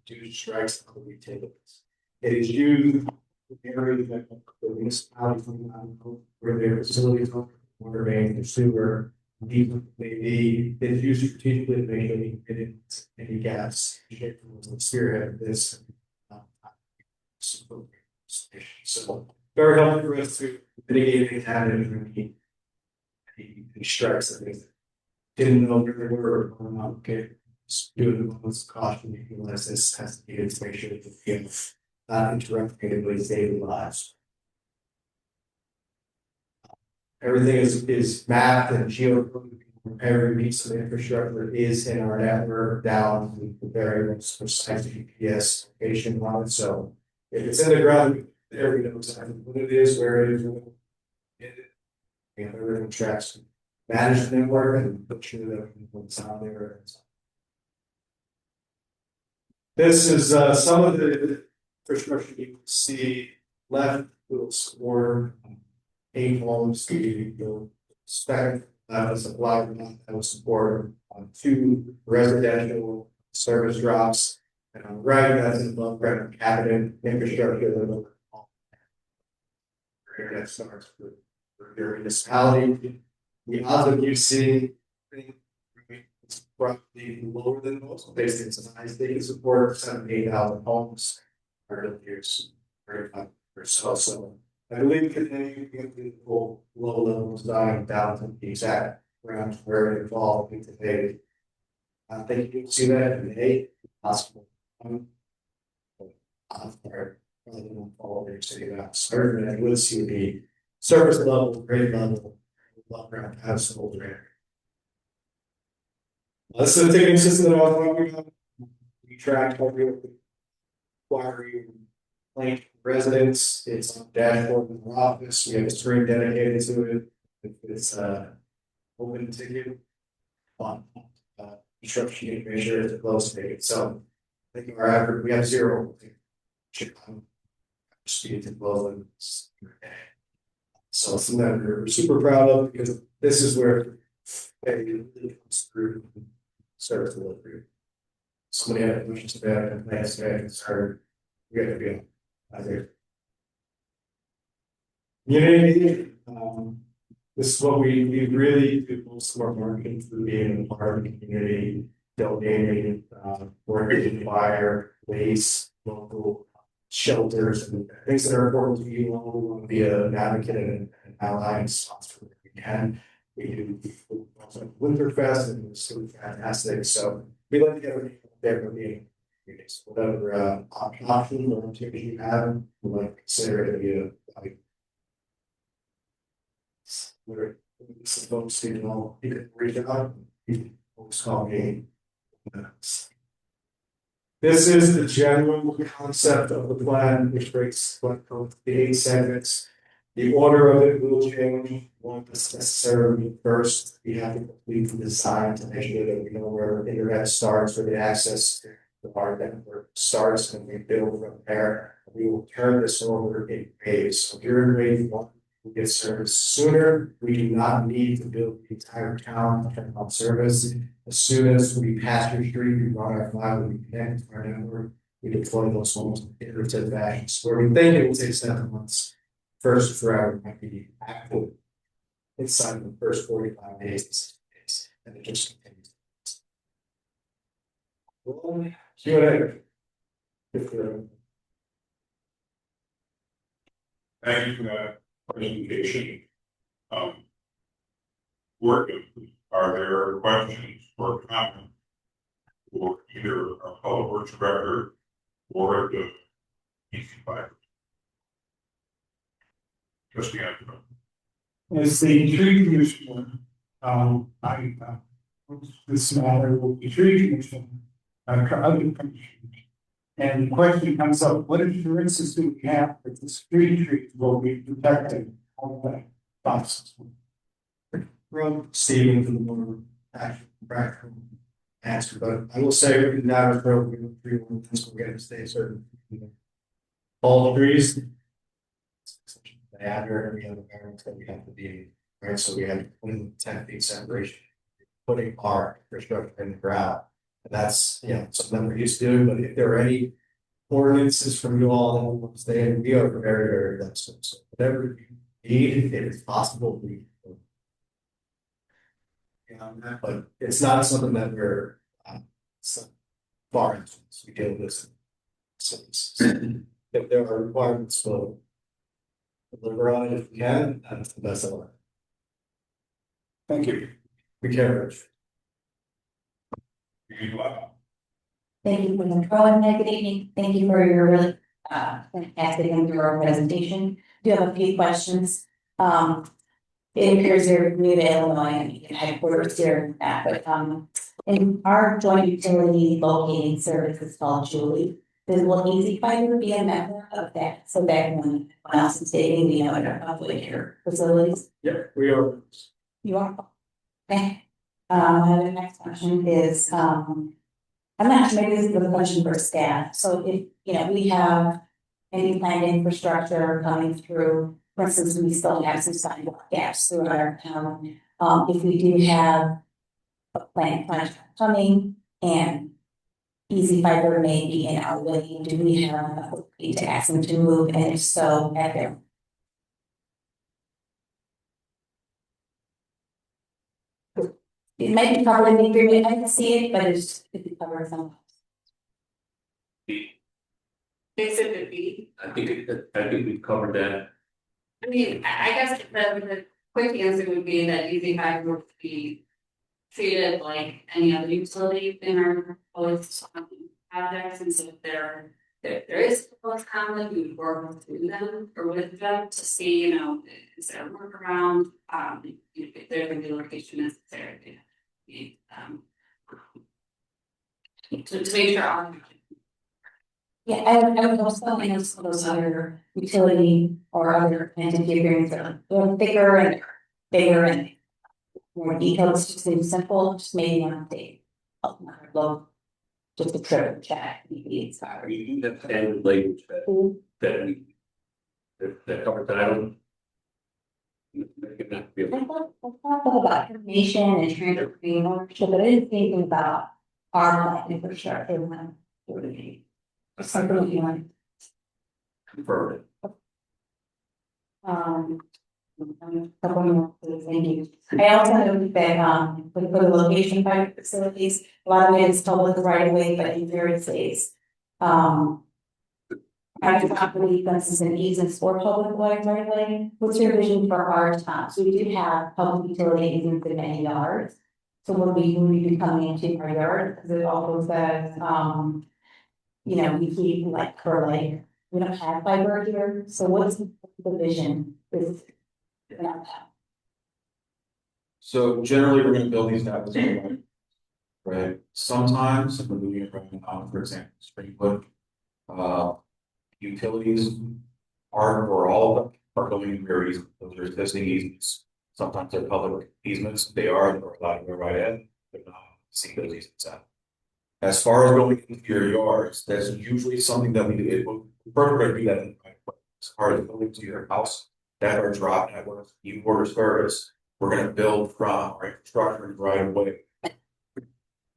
to do strikes on the retailers. It is used in areas that the municipalities where their facilities are, water main, or sewer, maybe it's used strategically to make any gaps. Spearhead this. So very helpful for us to mitigate any damage, any strikes that they didn't know where they were. Okay, just doing the most caution, realize this has to be to make sure that the field not interrupting anybody's daily lives. Everything is mapped and geo. Every piece of infrastructure is in our network down to the very most precise GPS location on it. So if it's in the ground, there we know exactly what it is, where it is, everything tracks. Manage the network and put sure that what's on there. This is some of the infrastructure you can see left little score. 8 homes, the spec was applied that was support 2 residential service drops, and on the right that's above ground cabinet infrastructure that starts with your municipality. The odds of you seeing it's probably lower than most based on size. They can support 7,000-8,000 homes for years, 35 or so. So I believe continuing to get the full low level design down to the exact ground where it involved today. I think you can see that in the possible. Probably don't follow their city that certain and would see the surface level, grade level, above ground household area. This is the ticketing system that I was talking about. We track how we acquire link residents. It's on the dashboard in our office. We have a screen dedicated to it. It's open ticket on construction information is close to it. So I think our average we have 0 speed to close. So something that we're super proud of because this is where it really comes through service delivery. Somebody had a question today and plans today and started. We got to be out there. Unity, this is what we really do most of our marketing through being a part of the community, donating, working fire, waste, local shelters, and things that are important to you. We want to be an advocate and an ally and sponsor that we can. We do Winterfest and it's so fantastic. So we like to get there for being whatever option or activity you have, we like to consider it to be a where some folks you know you can reach out, you can always call me. This is the general concept of the plan, which breaks Glencoe the 8 segments. The order of it will change. Won't necessarily first. We have to complete the design to make sure that we know where the internet starts, where the access to our network starts, and we build from there. We will turn this over in waves. So during wave 1, we get service sooner. We do not need to build the entire town to turn on service. As soon as we pass your street, we run our file, we connect to our network, we deploy those homes in iterative fashion. So where we think it will take 7 months, first forever might be active inside of the first 45 days, and it just continues. Well, Q&A.
Thank you for that presentation. Are there questions or comments for either our public works director or the EC5? Just the answer.
As the tree commissioner, this matter will be tree commissioner, other commissioners. And the question comes up, what assurances do we have that the street trees will be protected all the process?
From Stephen for the more actual practical answer, but I will say we now is probably we're going to stay certain. All trees diameter, and we have a variance that we have to be, right, so we have 10 feet separation. Putting our infrastructure in the ground, and that's, something we're used to doing, but if there are any ordinances from you all that want to stay in, we are very flexible, so whatever you need, if it's possible, we. But it's not something that we're, so far into, so we deal with this. So, if there are requirements, we'll deliver on it if we can, that's the best of it.
Thank you.
We care, Rich.
Thank you for the control, good evening. Thank you for your really fantastic and thorough presentation. Do have a few questions. It appears you're new to Illinois and you can headquarters here, but in our joint utility locating service is called Julie. Will Easy Fiber be a member of that? So that when else is dating, we know it probably your facilities.
Yeah, we are.
You are. Okay. The next question is, I'm not sure, maybe this is a question for staff. So if, we have any planned infrastructure coming through, for instance, we still have some sidewalk gaps through our town. If we do have a planned project coming and Easy Fiber may be in our way, do we have enough ability to ask them to move? And if so, at their it might be covered in the agreement, I can see it, but it's covered some.
Exhibit B.
I think we covered that.
I mean, I guess the quick answer would be that Easy Fiber would be treated like any other utility in our proposed projects, and so if there is proposed conflict, we would work through them or with them to see, is there a workaround, if there's a relocation necessary, to make sure our.
Yeah, I would also, some of those other utility or other entity agreements are a little bigger and more detailed. It's just seems simple, just maybe an update. Low, just a trip check, maybe it's hard.
We do have standard language that covers that. I don't. Make it not be
I thought about information and transferring ownership, but I didn't think about our infrastructure when it would be. Something you want.
confirmed.
Couple more, thank you. I also know that, for the location by facilities, a lot of it is public right away, but in various ways. I do not believe this is an easement for public right away. What's your vision for our town? So we do have public utility easements in many yards. So will we be coming into our yard? Because it also says, we keep we don't have fiber here, so what's the vision with that?
So generally, we're gonna build these out, right? Sometimes, when we're doing it right, for example, Springwood, utilities are, or all of them are going in rear easements. Those are existing easements. Sometimes they're public easements, they're allowed to go right in, but not see those easements out. As far as going into your yards, that's usually something that we do. It will prefer to do that in the right way. As far as going to your house, that are drop network, you order service, we're gonna build from our infrastructure right away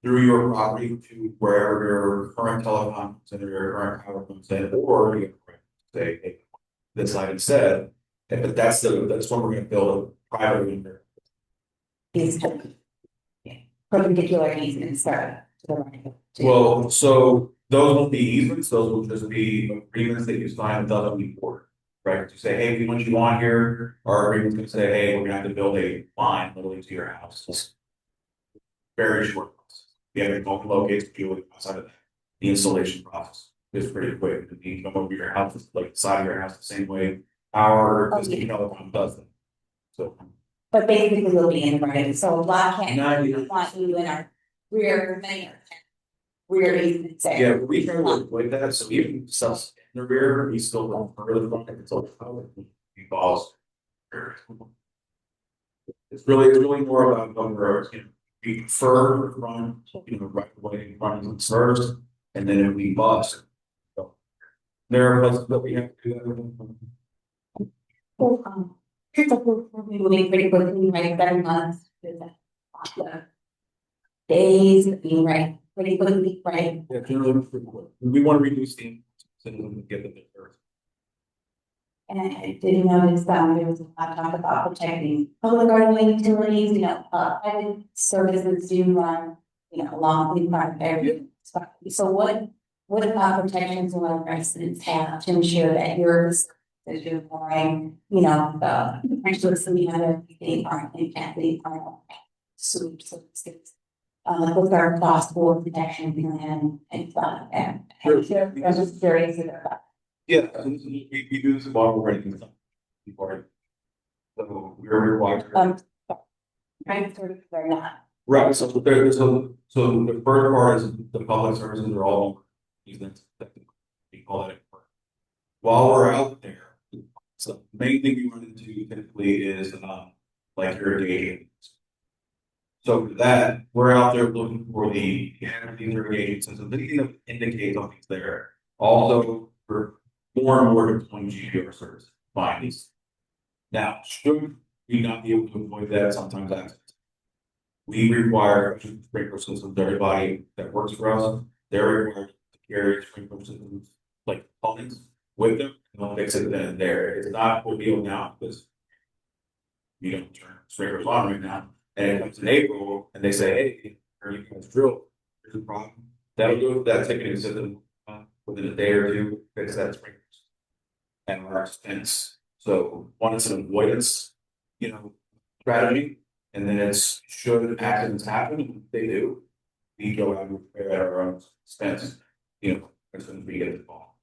through your property to wherever your current telecom and your current power comes in, or you can say, hey, this item said, but that's what we're gonna build privately in there.
Perpendicular easements to the right.
Well, so those won't be easements, those will just be agreements that you sign with other people, right? You say, hey, we want you on here, our agreement's gonna say, hey, we're gonna have to build a line literally to your house. Very short process. We have to locate people outside of that. The installation process is pretty quick. You come over your house, like the side of your house, the same way our existing telecom does them. So.
But basically we'll be in the right, so lot can't
No,
want you in our rear easements.
yeah, we try to avoid that, so even stuff in the rear, we still don't further front if it's all balls. It's really more about roads, we prefer run, right away, running first, and then if we bust. So there are places that we have to do that.
Here's a we're moving pretty quickly, right, 7 months. With the days being right, pretty quickly, right?
Yeah, generally, we want to reduce the, so we can get them first.
And I did notice that there was a lot of talk about protecting public right-of-way utilities, private services do run, along the part of every. So what about protections will residents have to ensure that yours, that you're pouring, actually, so we have everything, aren't impacted, aren't sewage, so it's, with our cross board protection plan and stuff, and.
Sure.
I'm just curious about that.
Yeah, we do this while we're writing something. Before. So we're required.
I'm sort of, they're not.
Right, so so the first part is the public services are all easements. We call that. While we're out there, so the main thing we run into typically is like irrigation. So for that, we're out there looking for the irrigation system, anything that indicates something's there. Also, for more and more deploying GPR service findings. Now, should we not be able to avoid that sometimes accidents? We require sprinkler systems, everybody that works for us, they're required to carry sprinkler systems like components with them, and they'll fix it then and there. It's not what we do now because you don't turn sprinklers on right now. And it comes in April and they say, hey, you guys drill, there's a problem. That'll do that ticketing system within a day or two, fix that sprinklers and our expense. So one is an avoidance, strategy, and then it's should accidents happen, they do, we go out and repair at our own expense, as soon as we get the ball.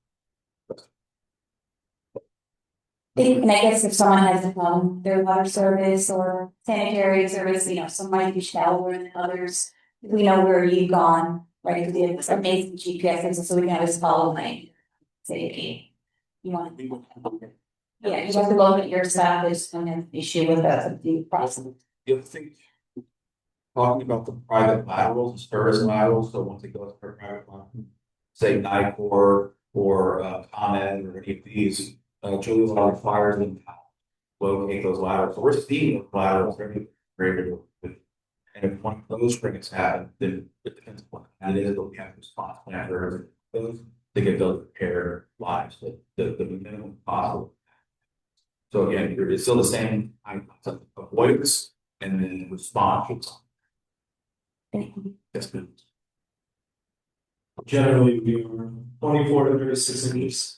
And I guess if someone has a problem, their water service or sanitary service, some might be shallower than others. We know where you've gone, right? Because you have this amazing GPS system, so we can always follow lane. Say, you want to. Yeah, you have to look at your stuff, there's an issue with the process.
The other thing, talking about the private laterals, service laterals, so once it goes for private lateral, say NICOR or ComEd or any of these, Julie Law requires them to locate those laterals. So we're seeing those laterals very, very good. And if one of those springs happen, then it depends on what it is, but we have a response plan for those to get those repaired lives, the minimum possible. So again, it's still the same concept of avoidance and then response. That's good.
Generally, we are 24 to 36 inches.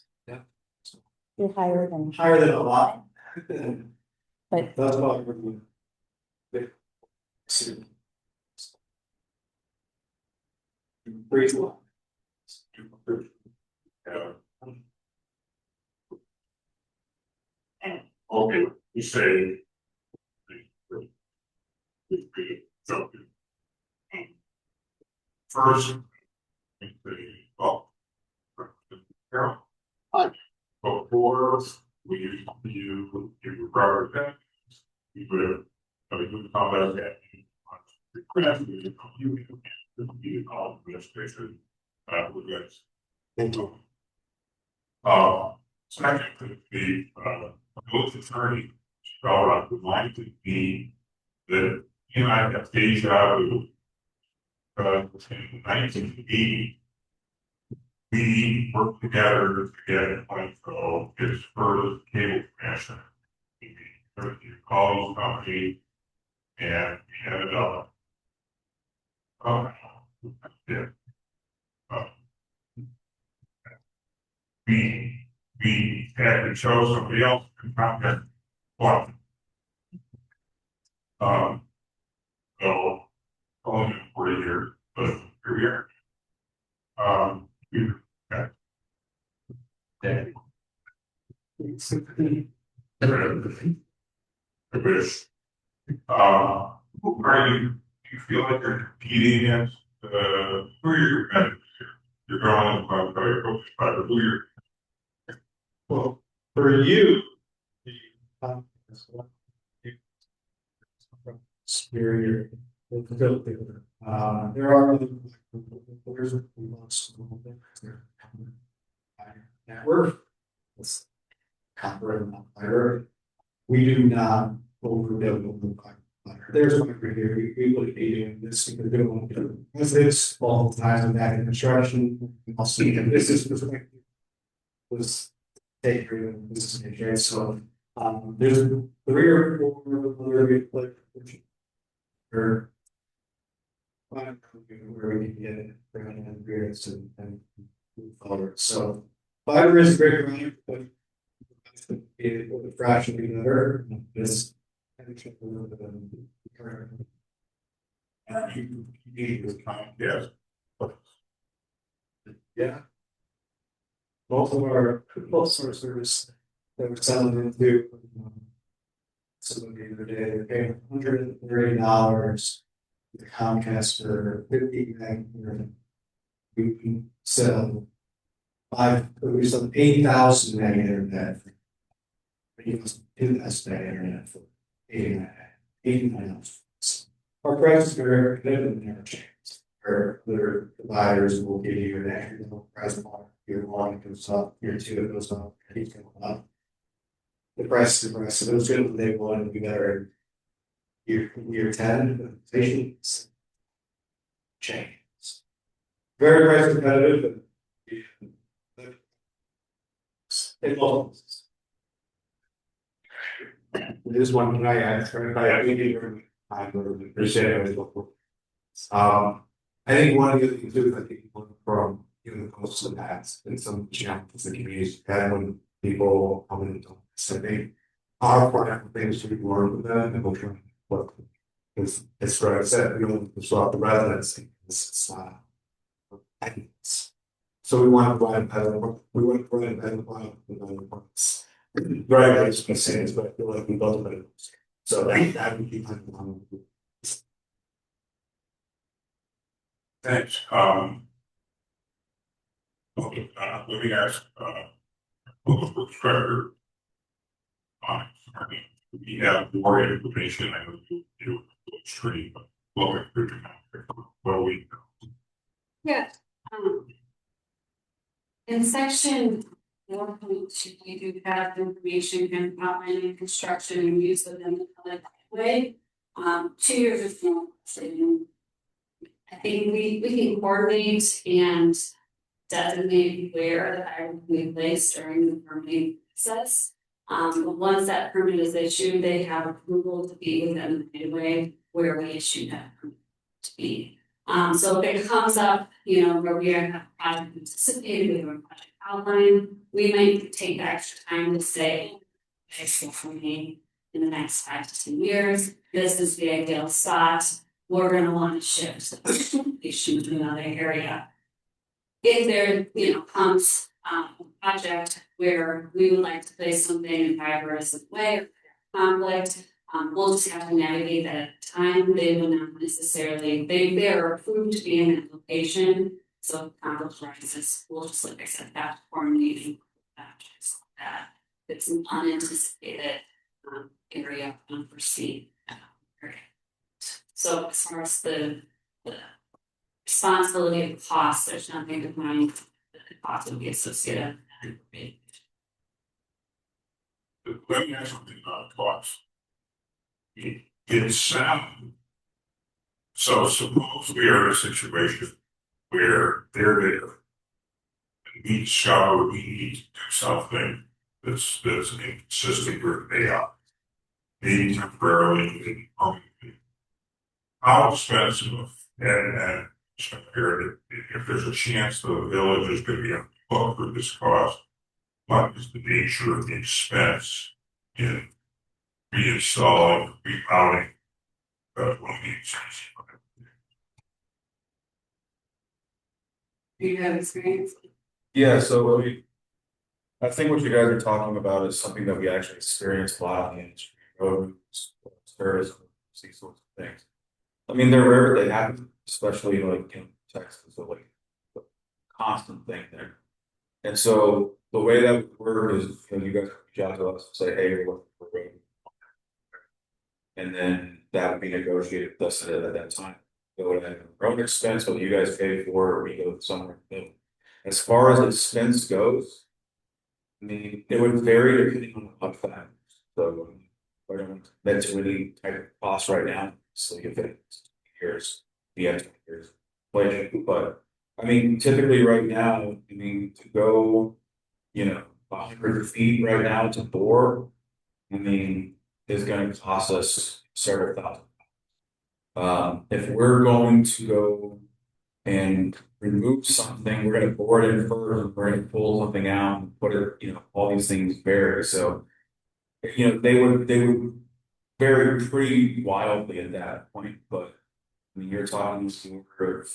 You're higher than.
Higher than a lot.
But
That's about big. Breathe a lot.
Okay, you say. First. Before we you rubber that, you would, call that. Request, you call administration, with this. Second, the village attorney felt like would like to be that I have deja vu. In 1980, we worked together to get Glencoe its first cable connection. He called the company and we ended up. Yeah. We had to show somebody else to contact one. So only for a year, but here we are. We got that. Are you, do you feel like you're competing against, who are your competitors here? You're going by who you're.
Well, for you, superior. There are other there's a network. It's copper and fire.
we do not overbuild the pipe. There's one right here, we would be doing this, because we don't do this all the time back in construction. I'll see, and this is was taken, this is okay, so, there's 3 or 4 other, like, or where we can get it, bring it in, grades and move forward, so fiber is a great grant, but it would fraction be better, this.
Yes.
Yeah. Most of our service that we're selling into. Somebody the other day, they're paying $130 to Comcast for 50 meg. We can sell we sell 8,000 meg internet. You know, 2,000 meg internet for 89. Our prices are competitive, never change. Our other providers will give you an extra price point. Year 1 it goes up, year 2 it goes up, it keeps going up. The price is the price. So those good they want to be better. Year 10, inflation's changes. Very price competitive, but it multiples. This one can I add? I really appreciate it. I think one of the other things too is I think from the coast of the past and some challenges the communities had when people come in. So they are part of things to be learned with them and we'll try to work. Because it's what I said, we don't disrupt the residency. It's so we want to provide a better product. Right, I was gonna say this, but I feel like we both better. So that would be my
Thanks. Okay, let me ask, Treasurer. Sorry, we have more information, I know you do stream, but well, we.
Yeah. In section 1.2, we do have information and outlining construction and use of them in a public way. 2 years ago, I think we can coordinate and designate where the item will be placed during the permitting process. Once that permit is issued, they have approval to be within the way where we issue that permit to be. So if it comes up, where we have a project anticipated with a project outline, we might take the extra time to say, for me, in the next 5 to 10 years, this is the ideal spot. We're going to want to shift the issue to another area. If there, comes a project where we would like to place something in fibrous way or conflict, we'll just have to navigate that at the time. They will not necessarily, they are approved to be in that location. So conflict rises, we'll just accept that coordinating just like that. It's an unanticipated area, unforeseen area. So as far as the responsibility of cost, there's nothing to mind that the cost would be associated with that.
Let me ask something about cost. It's so suppose we are in a situation where they're there and we discover we need to do something that's inconsistent where they are, maybe temporarily and permanently. How expensive and if there's a chance the village is going to be on the hook for this cost, what is the nature of the expense in reinstalling, repowering one of these?
Do you have experience?
Yeah, so I think what you guys are talking about is something that we actually experience a lot in the industry, roads, tourism, these sorts of things. I mean, they're rare, they happen, especially like in Texas, so like a constant thing there. And so the way that would work is, you guys reach out to us and say, hey, we're looking for road. And then that would be negotiated with us at that time. Go ahead and road expense, what you guys pay for, or we go somewhere. As far as expense goes, I mean, it would vary depending on the factors. So That's really type of cost right now, so if it's years, the extra years. But, I mean, typically right now, I mean, to go, 100 feet right now to bore, I mean, is gonna cost us several thousand. If we're going to go and remove something, we're gonna bore it in first, we're gonna pull something out and put it, all these things vary, so. They would vary pretty wildly at that point, but I mean, you're talking order of,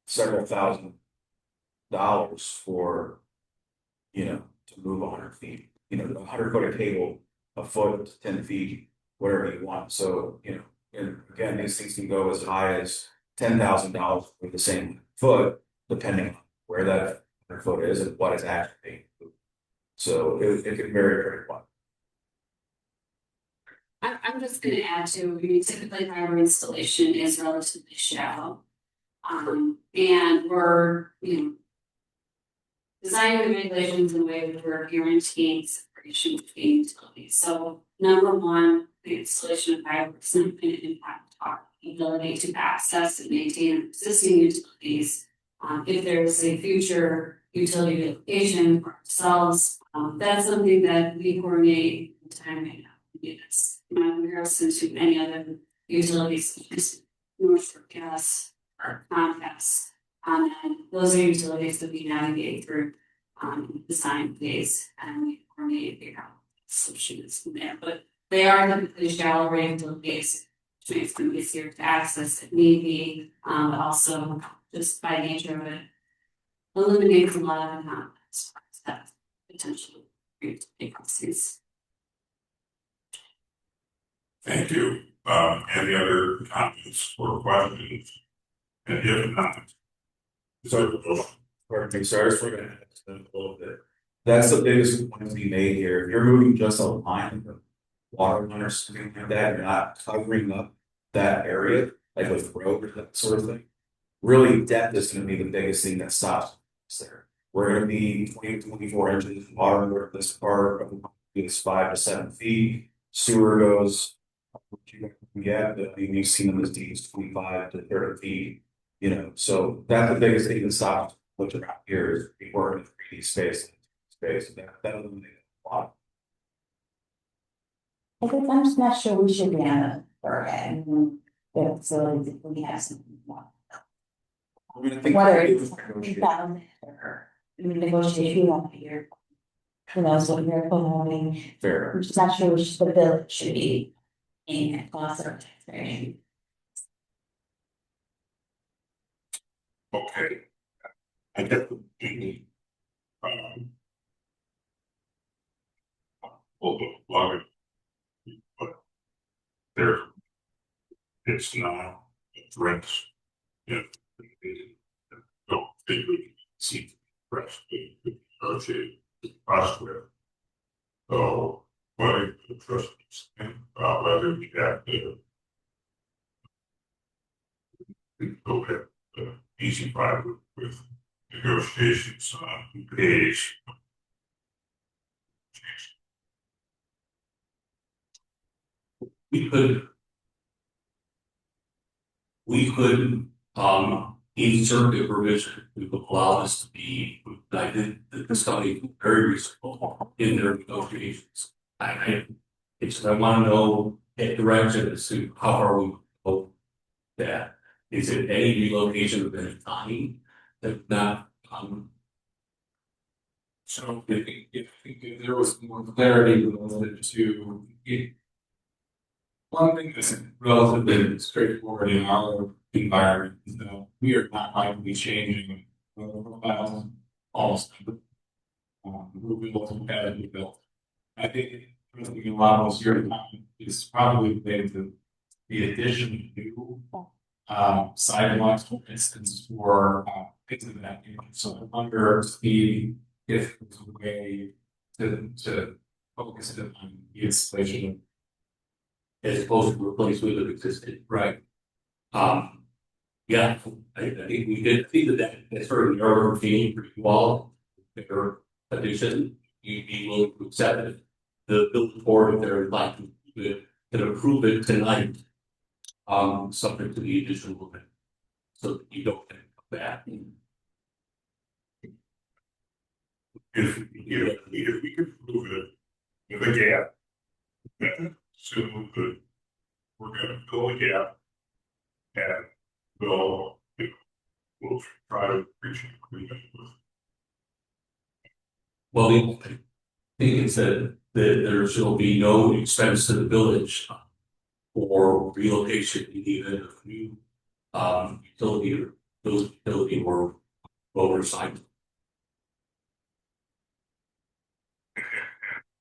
several $1,000s for, to move 100 feet, 100 foot of cable, a foot to 10 feet, whatever you want. So, and again, these things can go as high as $10,000 for the same foot, depending on where that 100 foot is and what is actually being moved. So it can vary pretty wide.
I'm just gonna add to, I mean, typically fiber installation is relatively shallow. And we're, designing the regulations in a way that we're guaranteeing separation between utilities. So number one, the installation of fiber is not going to impact our ability to access and maintain existing utilities. If there's a future utility location for ourselves, that's something that we coordinate in time right now. Yes, in comparison to any other utilities, such as Northbrook Gas or Comcast. And those are utilities that we navigate through design phase and we coordinate figure out solutions from there. But they are typically shallow range utilities, which makes them easier to access if need be. But also just by nature of it, eliminates a lot of conflicts that potentially create vacancies.
Thank you. Any other comments or questions? And if not,
So, sorry for gonna extend a little bit. That's the biggest point to be made here. If you're moving just a line of water line or something like that, you're not covering up that area, like with road or that sort of thing. Really, depth is gonna be the biggest thing that stops us there. We're gonna be 20 to 24 inches of water, this part of is 5 to 7 feet. Sewer goes, what you can get, but I mean, you've seen them as deep as 25 to 30 feet. So that's the biggest thing that stops what's around here is we work in 3D space, that eliminates a lot.
I guess I'm just not sure we should be on a forehead. The facilities if we have something more.
I mean, I think
Whether
we
it's
negotiate.
found or negotiation on here. Who knows what you're promoting?
Fair.
I'm just not sure which the bill should be in that cost of taxation.
okay. I get the love it, but there, it's not addressed. If they don't think we can see press, the negotiate the process with. So, what I trust about whether we have to go ahead, easy part with negotiations on page.
We could, insert the provision that would allow this to be, I think that this company very reasonable in their negotiations. I wanna know a direction as to how far we go that. Is it any relocation of any time that not,
So if there was more clarity related to it. One thing that's relatively straightforward in our environment is that we are not going to be changing profiles almost. We will have to built. I think a lot of your time is probably related to the addition of new sidewalks, for instance, or things of that nature. So I wonder if there's a way to focus it on the installation.
as opposed to replacement of existing?
Right.
Yeah, I think we did, I think that's sort of your theme for you all, bigger addition, you'd be willing to accept it. the village board, if they're like, can approve it tonight. Subject to the additional limit. So that you don't come back.
If we could prove it with a gap, then soon we're gonna fill a gap. And we'll try to reach an agreement with.
Well, the thing is that there shall be no expense to the village for relocation in the event of new utility or oversight.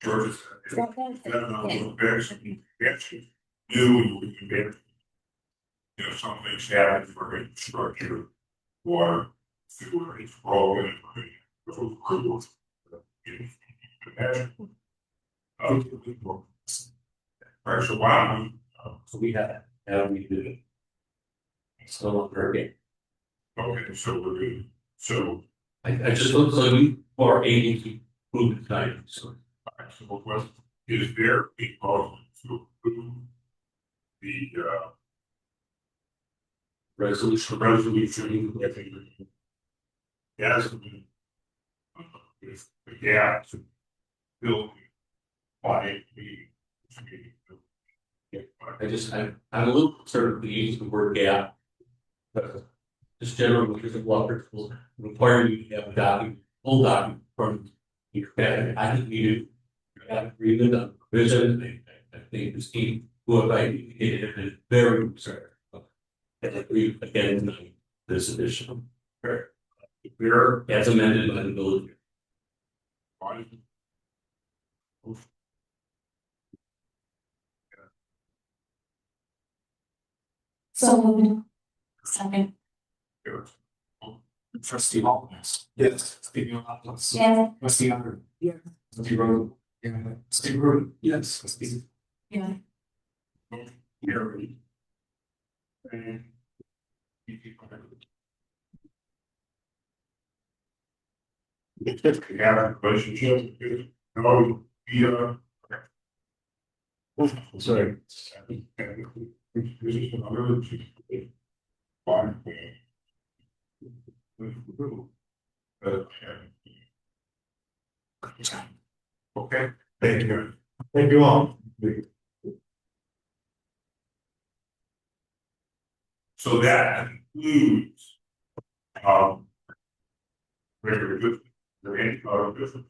Georgia. Some things happen for infrastructure, water, sewer, it's all in. Right, so why
So we have we do it. It's no longer a game.
okay, so we're good, so.
I just look so you are able to prove it tonight, so.
Alright, so what was, is there a motion to approve the resolution, I think. Yes. With the gap to build. By
I'm a little concerned with the use of the word gap. But just generally, because of law principles require you to have a document, full document from your family. I think we do. Have agreement on provision. I think the scheme, who I indicated, is very concerned. And I agree again tonight, this edition. We're as amended by the village.
So, second,
Trustee Hall. Yes. Trustee Hopkins.
yes,
Trustee Hunter. Yeah. Trustee Rowe. Yeah. Trustee Rowe. Yes. Trustee.
Yeah.
We have a relationship, no, sorry. Okay, thank you.
Thank you all.
So that includes, regular good, the any other business.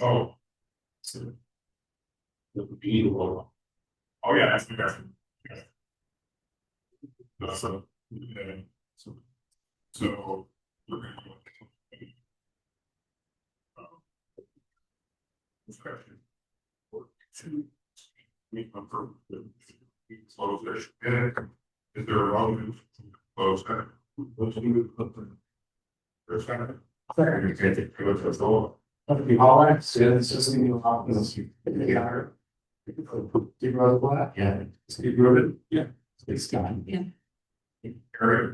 Oh. Oh, yeah, that's the best. So. We're gonna go. Discussion. We confirm. Close session. Is there a motion to close session? There's kind of.
Trustee Hall, students, just leave you alone. Steve Rosenblatt.
Yeah.
Steve Rubin. Yeah. Steve Scott.
Yeah.
Eric.